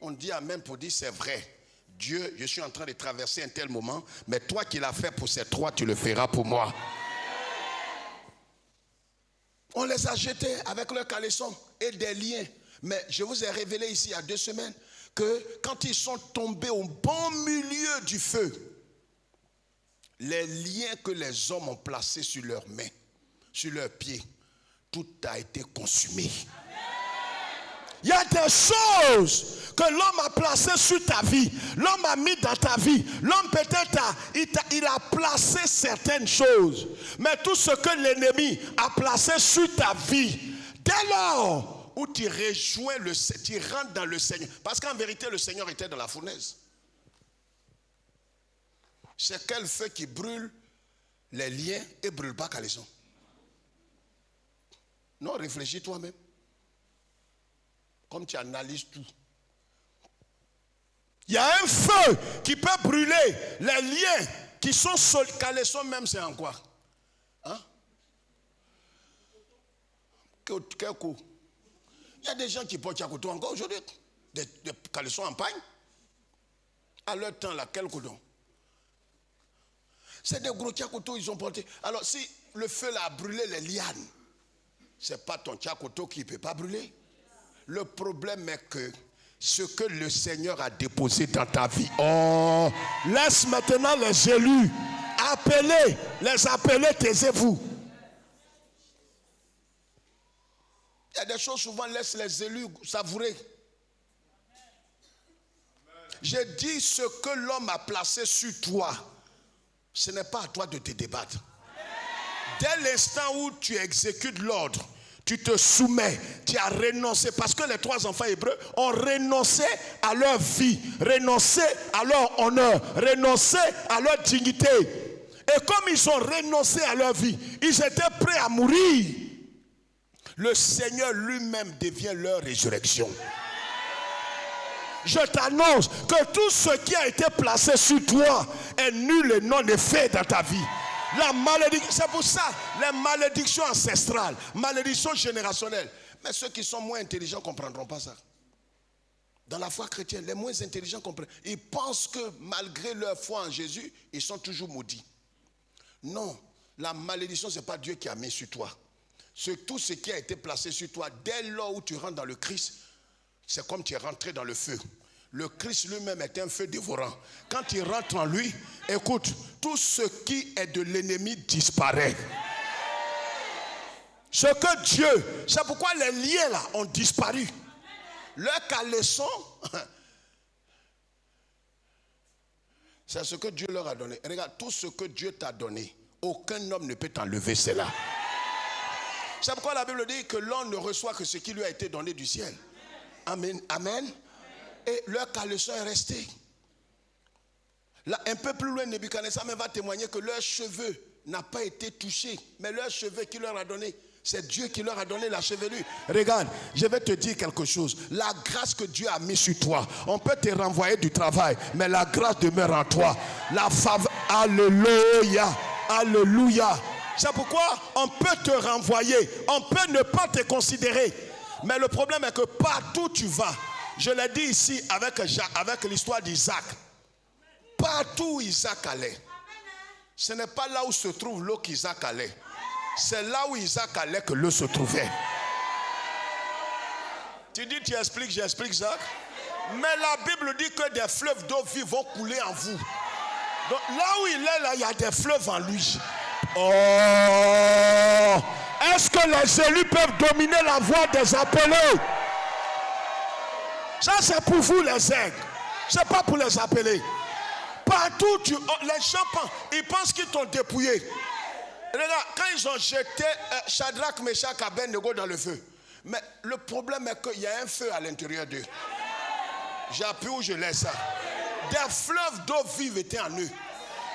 On dit Amen pour dire c'est vrai. Dieu, je suis en train de traverser un tel moment, mais toi qui l'as fait pour ces trois, tu le feras pour moi. On les a jetés avec leurs caleçons et des liens. Mais je vous ai révélé ici il y a 2 semaines que quand ils sont tombés au bon milieu du feu, les liens que les hommes ont placés sur leurs mains, sur leurs pieds, tout a été consumé. Il y a des choses que l'homme a placées sur ta vie. L'homme a mis dans ta vie. L'homme peut-être il a placé certaines choses. Mais tout ce que l'ennemi a placé sur ta vie, dès lors où tu rejoins tu rentres dans le Seigneur. Parce qu'en vérité, le Seigneur était dans la fournaise. C'est quel feu qui brûle les liens et brûle pas caleçon. Non, réfléchis toi-même. Comme tu analyses tout. Il y a un feu qui peut brûler les liens qui sont sur le caleçon même, c'est en quoi? Hein? Quel coup? Il y a des gens qui portent Tchakoto encore aujourd'hui. Des caleçons en pagne. À leur temps, là, quel coudon? C'est des gros Tchakoto ils ont porté. Alors, si le feu là a brûlé les lianes, c'est pas ton Tchakoto qui ne peut pas brûler. Le problème est que ce que le Seigneur a déposé dans ta vie, laisse maintenant les élus les appeler, taisez-vous. Il y a des choses souvent, laisse les élus savourer. J'ai dit ce que l'homme a placé sur toi, ce n'est pas à toi de te débattre. Dès l'instant où tu exécutes l'ordre, tu te soumets, tu as renoncé. Parce que les 3 enfants hébreux ont renoncé à leur vie, renoncé à leur honneur, renoncé à leur dignité. Et comme ils ont renoncé à leur vie, ils étaient prêts à mourir. Le Seigneur lui-même devient leur résurrection. Je t'annonce que tout ce qui a été placé sur toi est nul et non effet dans ta vie. La malédiction, c'est pour ça, les malédictions ancestrales, malédictions générationnelles. Mais ceux qui sont moins intelligents ne comprendront pas ça. Dans la foi chrétienne, les moins intelligents comprennent. Ils pensent que malgré leur foi en Jésus, ils sont toujours maudits. Non, la malédiction, ce n'est pas Dieu qui a mis sur toi. C'est tout ce qui a été placé sur toi. Dès lors où tu rentres dans le Christ, c'est comme tu es rentré dans le feu. Le Christ lui-même est un feu dévorant. Quand il rentre en lui, écoute, tout ce qui est de l'ennemi disparaît. Ce que Dieu, c'est pourquoi les liens là ont disparu. Leur caleçon, c'est ce que Dieu leur a donné. Regarde, tout ce que Dieu t'a donné, aucun homme ne peut t'enlever cela. C'est pourquoi la Bible dit que l'homme ne reçoit que ce qui lui a été donné du ciel. Amen. Amen. Et leur caleçon est resté. Là, un peu plus loin, Nebuchadnezzar va témoigner que leurs cheveux n'ont pas été touchés. Mais leurs cheveux qu'il leur a donné, c'est Dieu qui leur a donné la chevelure. Regarde, je vais te dire quelque chose. La grâce que Dieu a mise sur toi, on peut te renvoyer du travail, mais la grâce demeure en toi. La faveur, alléluia, alléluia. C'est pourquoi on peut te renvoyer, on peut ne pas te considérer. Mais le problème est que partout où tu vas, je l'ai dit ici avec l'histoire d'Isaac. Partout où Isaac allait, ce n'est pas là où se trouve l'eau qu'Isaac allait. C'est là où Isaac allait que l'eau se trouvait. Tu dis, tu expliques, j'explique ça. Mais la Bible dit que des fleuves d'eau vive vont couler en vous. Donc là où il est, là, il y a des fleuves en lui. Oh! Est-ce que les élus peuvent dominer la voix des appelés? Ça, c'est pour vous, les aigles. Ce n'est pas pour les appeler. Partout, les gens ils pensent qu'ils t'ont dépouillé. Regarde, quand ils ont jeté Shadrach, Meshach, Abednego dans le feu. Mais le problème est qu'il y a un feu à l'intérieur d'eux. J'appuie où je laisse ça. Des fleuves d'eau vive étaient en eux.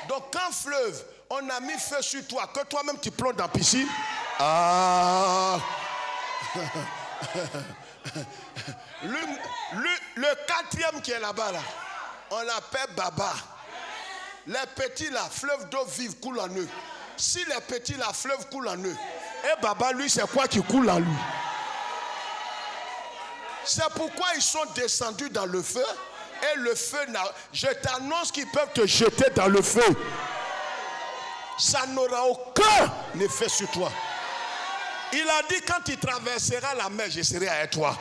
Donc quand fleuve, on a mis feu sur toi, que toi-même tu plonges dans la piscine. Ah. Le quatrième qui est là-bas, là, on l'appelle Baba. Les petits là, fleuve d'eau vive coule en eux. Si les petits là, fleuve coule en eux, et Baba, lui, c'est quoi qui coule en lui? C'est pourquoi ils sont descendus dans le feu. Et le feu, je t'annonce qu'ils peuvent te jeter dans le feu. Ça n'aura aucun effet sur toi. Il a dit, quand tu traverseras la mer, je serai avec toi.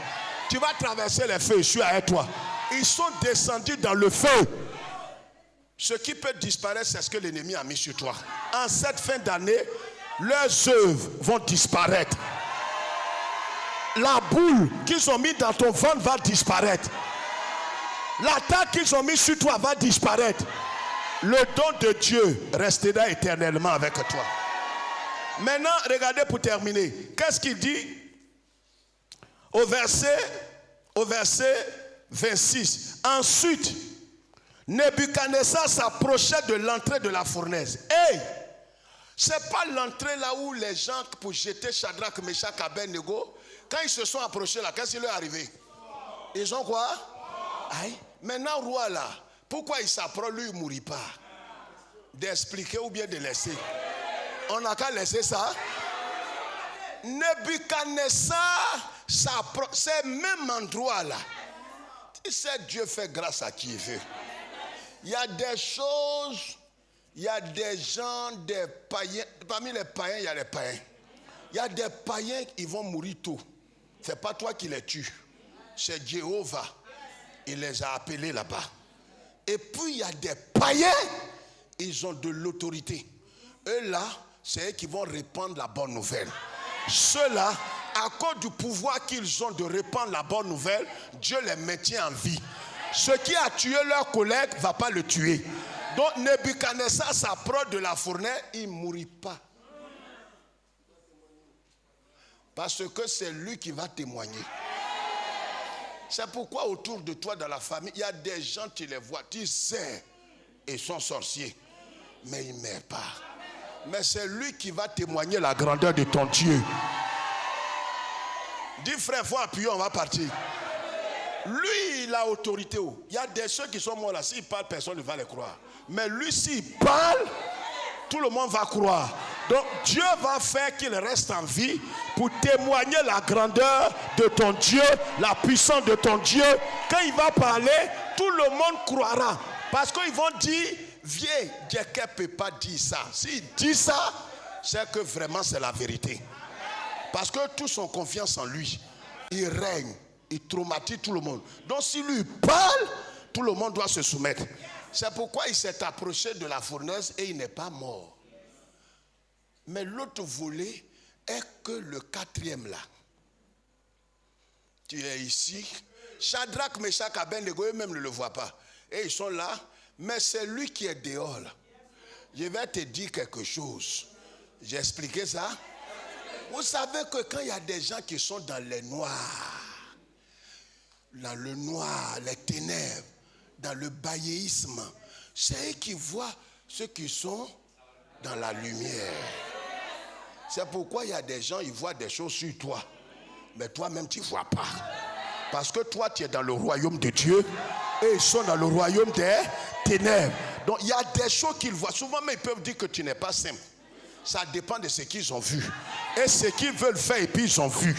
Tu vas traverser les feux, je suis avec toi. Ils sont descendus dans le feu. Ce qui peut disparaître, c'est ce que l'ennemi a mis sur toi. En cette fin d'année, leurs œuvres vont disparaître. La boule qu'ils ont mis dans ton ventre va disparaître. L'attaque qu'ils ont mis sur toi va disparaître. Le don de Dieu restera éternellement avec toi. Maintenant, regardez pour terminer. Qu'est-ce qu'il dit au verset 26. Ensuite, Nebuchadnezzar s'approchait de l'entrée de la fournaise. Et c'est pas l'entrée là où les gens pour jeter Shadrach, Meshach, Abednego, quand ils se sont approchés là, qu'est-ce qui leur est arrivé? Ils ont quoi? Aïe. Maintenant, roi là, pourquoi il s'approche, lui il ne mourit pas? D'expliquer ou bien de laisser? On n'a qu'à laisser ça. Nebuchadnezzar s'approche, c'est même endroit là. Tu sais, Dieu fait grâce à qui il veut. Il y a des choses, il y a des gens, des païens. Parmi les païens, il y a les païens. Il y a des païens qui vont mourir tôt. Ce n'est pas toi qui les tues. C'est Jéhovah. Il les a appelés là-bas. Et puis il y a des païens, ils ont de l'autorité. Eux là, c'est eux qui vont répandre la bonne nouvelle. Ceux-là, à cause du pouvoir qu'ils ont de répandre la bonne nouvelle, Dieu les maintient en vie. Ce qui a tué leur collègue ne va pas le tuer. Donc Nebuchadnezzar s'approche de la fournaise, il ne mourit pas. Parce que c'est lui qui va témoigner. C'est pourquoi autour de toi dans la famille, il y a des gens, tu les vois, tu sais, ils sont sorciers. Mais ils ne meurent pas. Mais c'est lui qui va témoigner la grandeur de ton Dieu. Dis frère, il faut appuyer, on va partir. Lui, il a autorité. Il y a des ceux qui sont morts là, s'il parle, personne ne va les croire. Mais lui, s'il parle, tout le monde va croire. Donc Dieu va faire qu'il reste en vie pour témoigner la grandeur de ton Dieu, la puissance de ton Dieu. Quand il va parler, tout le monde croira. Parce qu'ils vont dire, viens, Dieu ne peut pas dire ça. S'il dit ça, c'est que vraiment c'est la vérité. Parce que tous ont confiance en lui. Il règne, il traumatise tout le monde. Donc s'il lui parle, Tout le monde doit se soumettre. C'est pourquoi il s'est approché de la fournaise et il n'est pas mort. Mais l'autre volet est que le quatrième là. Tu es ici. Shadrach, Meshach, Abednego, eux-mêmes ne le voient pas. Et ils sont là. Mais c'est lui qui est dehors là. Je vais te dire quelque chose. J'ai expliqué ça. Vous savez que quand il y a des gens qui sont dans les noirs, dans le noir, les ténèbres, dans le bailléisme, c'est eux qui voient ceux qui sont dans la lumière. C'est pourquoi il y a des gens, ils voient des choses sur toi, mais toi-même tu ne vois pas. Parce que toi tu es dans le royaume de Dieu et ils sont dans le royaume des ténèbres. Donc il y a des choses qu'ils voient. Souvent mais ils peuvent dire que tu n'es pas simple. Ça dépend de ce qu'ils ont vu. Et ce qu'ils veulent faire et puis ils ont vu.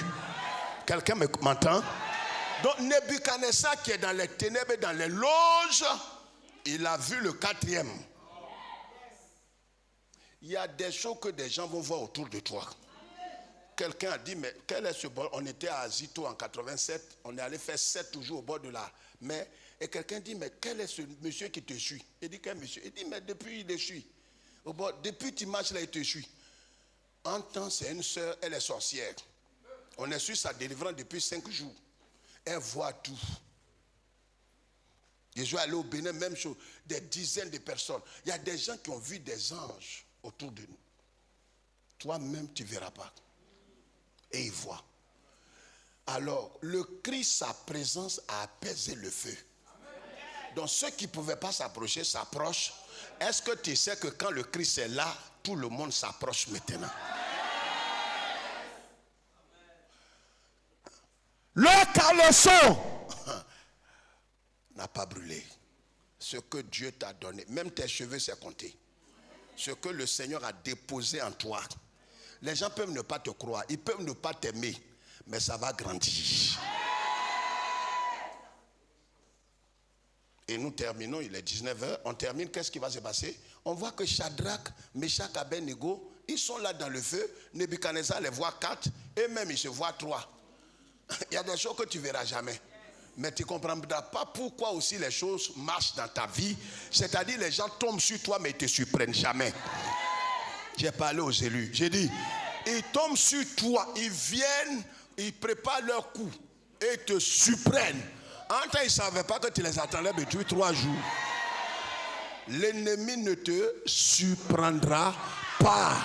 Quelqu'un m'entend? Donc Nebuchadnezzar qui est dans les ténèbres et dans les loges, il a vu le quatrième. Il y a des choses que des gens vont voir autour de toi. Quelqu'un a dit, mais quel est ce bord? On était à Azito en 87, on est allé faire 7 jours au bord de la mer. Et quelqu'un dit, mais quel est ce monsieur qui te suit? Il dit, quel monsieur? Il dit, mais depuis il te suit. Au bord, depuis tu marches là, il te suit. En temps, c'est une soeur, elle est sorcière. On est sur sa délivrance depuis 5 jours. Elle voit tout. Je suis allé au Bénin, même chose, des dizaines de personnes. Il y a des gens qui ont vu des anges autour de nous. Toi-même, tu ne verras pas. Et ils voient. Alors, le Christ, sa présence a apaisé le feu. Donc, ceux qui ne pouvaient pas s'approcher s'approchent. Est-ce que tu sais que quand le Christ est là, tout le monde s'approche maintenant? Le caleçon n'a pas brûlé. Ce que Dieu t'a donné, même tes cheveux, c'est compté. Ce que le Seigneur a déposé en toi. Les gens peuvent ne pas te croire, ils peuvent ne pas t'aimer, mais ça va grandir. Et nous terminons, il est 19h, on termine, qu'est-ce qui va se passer? On voit que Shadrach, Meshach, Abednego, ils sont là dans le feu. Nebuchadnezzar les voit 4, et même ils se voient 3. Il y a des choses que tu ne verras jamais. Mais tu ne comprendras pas pourquoi aussi les choses marchent dans ta vie. C'est-à-dire les gens tombent sur toi mais ils ne te surprennent jamais. J'ai parlé aux élus. J'ai dit, ils tombent sur toi, ils viennent, ils préparent leur coup et te surprennent. En temps, ils ne savaient pas que tu les attendais depuis 3 jours. L'ennemi ne te surprendra pas.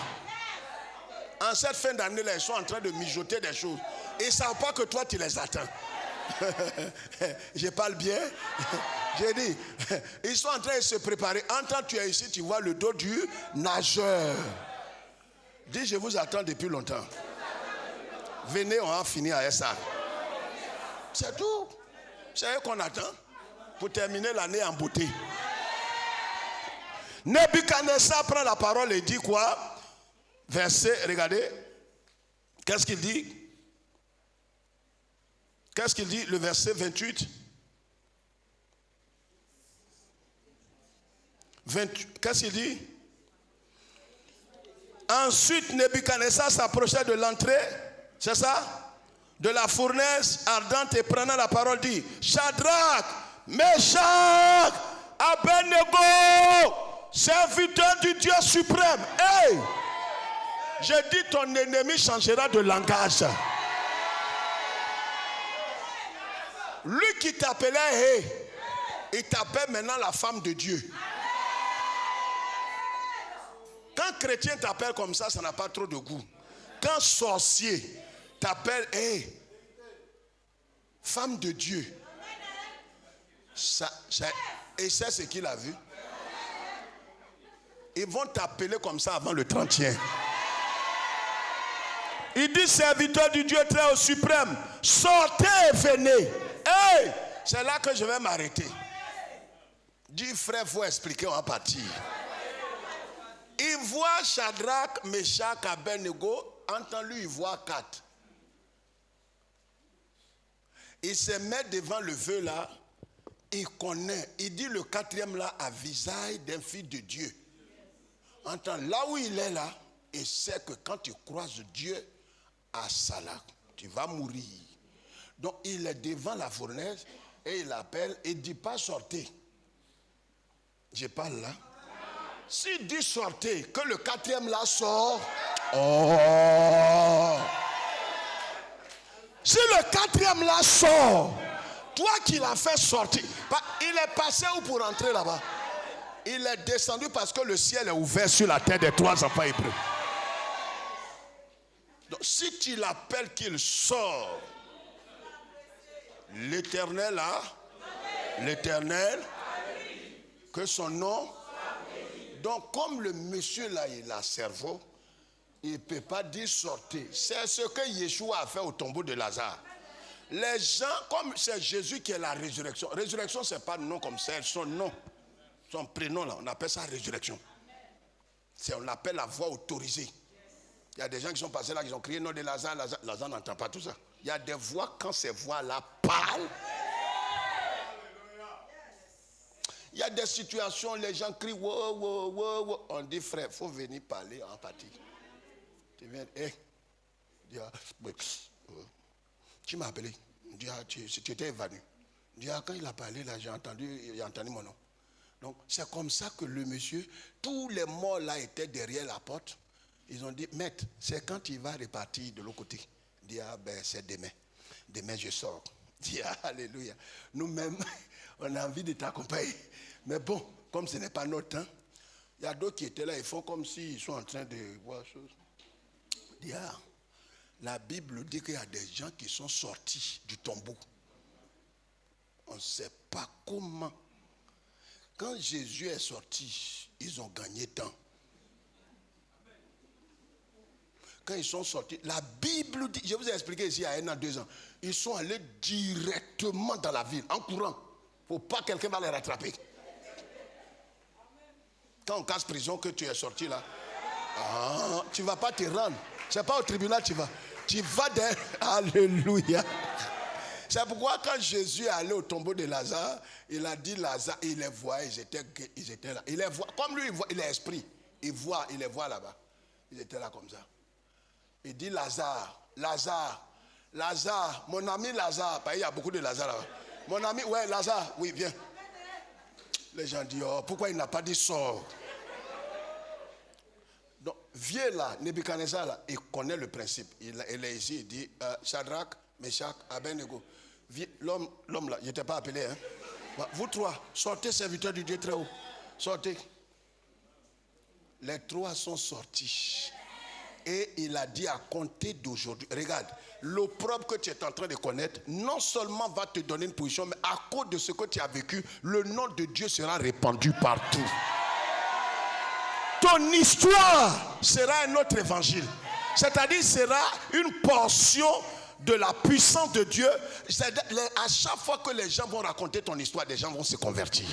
En cette fin d'année, ils sont en train de mijoter des choses. Ils ne savent pas que toi, tu les attends. Je parle bien. J'ai dit, ils sont en train de se préparer. En temps, tu es ici, tu vois le dos du nageur. Dis, je vous attends depuis longtemps. Venez, on va finir avec ça. C'est tout. C'est eux qu'on attend pour terminer l'année en beauté. Nebuchadnezzar prend la parole et dit quoi? Verset, regardez. Qu'est-ce qu'il dit? Qu'est-ce qu'il dit? Le verset 28. Qu'est-ce qu'il dit? Ensuite, Nebuchadnezzar s'approchait de l'entrée, c'est ça? De la fournaise ardente et prenant la parole dit, Shadrach, Meshach, Abednego, serviteur du Dieu suprême. Hey! Je dis ton ennemi changera de langage. Lui qui t'appelait, hey, il t'appelle maintenant la femme de Dieu. Quand chrétien t'appelle comme ça n'a pas trop de goût. Quand sorcier t'appelle, hey, femme de Dieu. Et c'est ce qu'il a vu. Ils vont t'appeler comme ça avant le 31. Il dit, serviteur du Dieu très haut suprême, sortez et venez. Hey, c'est là que je vais m'arrêter. Dis frère, il faut expliquer, on va partir. Il voit Shadrach, Meshach, Abednego, entend-lui, il voit 4. Il se met devant le feu là, il connaît, il dit le 4e là a visage d'un fils de Dieu. Entend, là où il est là, il sait que quand tu croises Dieu, à Salah, tu vas mourir. Donc il est devant la fournaise Et il appelle et il dit pas sortez. Je parle là. S'il dit sortez, que le quatrième là sort. Oh! Si le quatrième là sort, toi qui l'as fait sortir, il est passé où pour entrer là-bas? Il est descendu parce que le ciel est ouvert sur la tête des trois enfants hébreux. Donc si tu l'appelles qu'il sort, l'Éternel a, l'Éternel, que son nom. Donc comme le monsieur là, il a cerveau, il ne peut pas dire sortez. C'est ce que Yeshua a fait au tombeau de Lazare. Les gens, comme c'est Jésus qui est la résurrection. Résurrection, ce n'est pas nom comme ça, son nom, son prénom là, on appelle ça résurrection. On l'appelle la voix autorisée. Il y a des gens qui sont passés là, qui ont crié nom de Lazare, Lazare n'entend pas tout ça. Il y a des voix, quand ces voix-là parlent, il y a des situations, les gens crient, wow, wow, wow, wow. On dit frère, il faut venir parler en partie. Tu viens, tu m'as appelé. Tu étais évanoui. Quand il a parlé, là, il a entendu mon nom. Donc, c'est comme ça que le monsieur, tous les morts là étaient derrière la porte. Ils ont dit, maître, c'est quand il va repartir de l'autre côté. Il dit, c'est demain. Demain, je sors. Il dit, alléluia. Nous-mêmes, on a envie de t'accompagner. Mais bon, comme ce n'est pas notre temps, il y a d'autres qui étaient là, ils font comme s'ils sont en train de voir chose. Il dit, la Bible dit qu'il y a des gens qui sont sortis du tombeau. On ne sait pas comment. Quand Jésus est sorti, ils ont gagné temps. Quand ils sont sortis, la Bible dit, je vous ai expliqué ici il y a 1 an, 2 ans, ils sont allés directement dans la ville, en courant. Il ne faut pas que quelqu'un va les rattraper. Quand on casse prison, que tu es sorti là, tu ne vas pas te rendre. Ce n'est pas au tribunal tu vas. Tu vas derrière. Alléluia. C'est pourquoi quand Jésus est allé au tombeau de Lazare, il a dit Lazare, il les voyait, ils étaient là. Il les voit, comme lui, il est esprit. Il les voit là-bas. Ils étaient là comme ça. Il dit Lazare, mon ami Lazare, il y a beaucoup de Lazare là-bas. Mon ami, ouais, Lazare, oui, viens. Les gens disent, pourquoi il n'a pas dit sors? Donc, viens là, Nebuchadnezzar là, il connaît le principe. Il est ici, il dit, Shadrach, Meshach, Abednego. L'homme là, il n'était pas appelé. Hein? Vous trois, sortez serviteurs du Dieu très haut. Sortez. Les trois sont sortis. Et il a dit à compter d'aujourd'hui, regarde, l'opprobre que tu es en train de connaître, non seulement va te donner une position, mais à cause de ce que tu as vécu, le nom de Dieu sera répandu partout. Ton histoire sera un autre évangile. C'est-à-dire sera une portion de la puissance de Dieu. À chaque fois que les gens vont raconter ton histoire, des gens vont se convertir.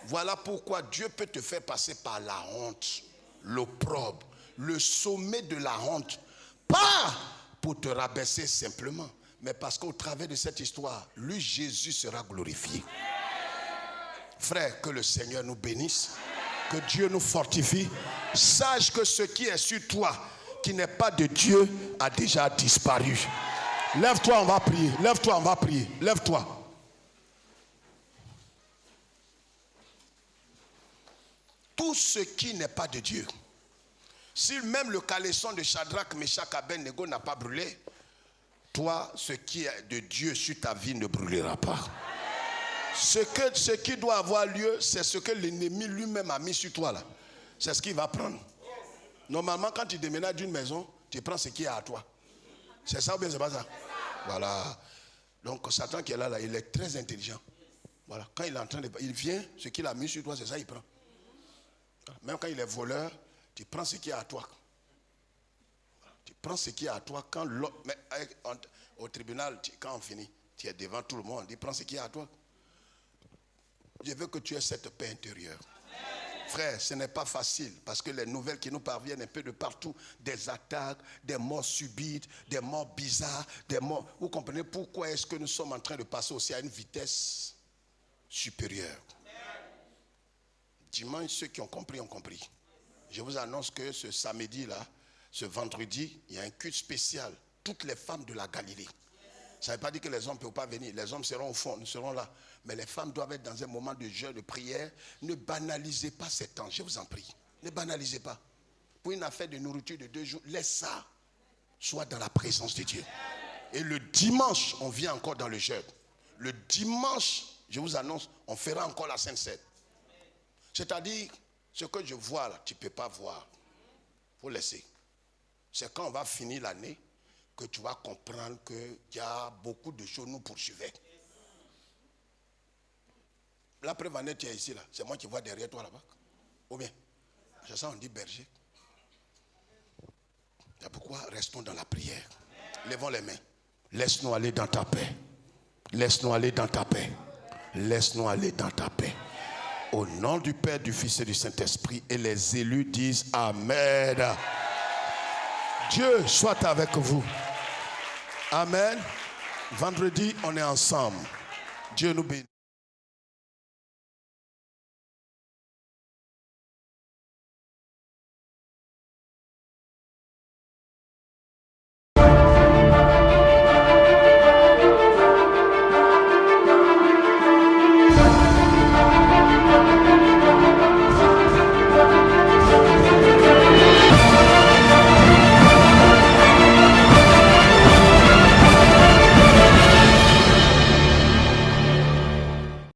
Voilà pourquoi Dieu peut te faire passer par la honte, l'opprobre, le sommet de la honte. Pas pour te rabaisser simplement, mais parce qu'au travers de cette histoire, lui, Jésus sera glorifié. Frère, que le Seigneur nous bénisse, que Dieu nous fortifie. Sache que ce qui est sur toi, qui n'est pas de Dieu, a déjà disparu. Lève-toi, on va prier. Lève-toi, on va prier. Lève-toi. Tout ce qui n'est pas de Dieu, si même le caleçon de Shadrach, Meshach, Abednego n'a pas brûlé, toi, ce qui est de Dieu sur ta vie ne brûlera pas. Ce qui doit avoir lieu, c'est ce que l'ennemi lui-même a mis sur toi là. C'est ce qu'il va prendre. Normalement, quand tu déménages d'une maison, tu prends ce qui est à toi. C'est ça ou bien c'est pas ça? Voilà. Donc Satan qui est là, il est très intelligent. Voilà. Quand il est en train de... Il vient, ce qu'il a mis sur toi, c'est ça il prend. Même quand il est voleur, tu prends ce qui est à toi. Tu prends ce qui est à toi quand l'autre... Mais au tribunal, quand on finit, tu es devant tout le monde, il prend ce qui est à toi. Je veux que tu aies cette paix intérieure. Frère, ce n'est pas facile parce que les nouvelles qui nous parviennent un peu de partout, des attaques, des morts subites, des morts bizarres, des morts... Vous comprenez pourquoi est-ce que nous sommes en train de passer aussi à une vitesse supérieure. Dimanche, ceux qui ont compris ont compris. Je vous annonce que ce samedi-là, ce vendredi, il y a un culte spécial. Toutes les femmes de la Galilée. Ça ne veut pas dire que les hommes ne peuvent pas venir. Les hommes seront au fond, nous serons là. Mais les femmes doivent être dans un moment de jeûne, de prière. Ne banalisez pas ces temps, je vous en prie. Ne banalisez pas. Pour une affaire de nourriture de 2 jours, laisse ça. Sois dans la présence de Dieu. Et le dimanche, on vient encore dans le jeûne. Le dimanche, je vous annonce, on fera encore la Sainte Seine. C'est-à-dire, ce que je vois là, tu ne peux pas voir. Il faut laisser. C'est quand on va finir l'année que tu vas comprendre qu'il y a beaucoup de choses nous poursuivaient. La preuve en est, tu es ici là. C'est moi qui vois derrière toi là-bas. Ou bien, c'est ça on dit berger. C'est pourquoi restons dans la prière. Lèvons les mains. Laisse-nous aller dans ta paix. Laisse-nous aller dans ta paix. Laisse-nous aller dans ta paix. Au nom du Père, du Fils et du Saint-Esprit. Et les élus disent Amen. Dieu soit avec vous. Amen. Vendredi, on est ensemble. Dieu nous bénit.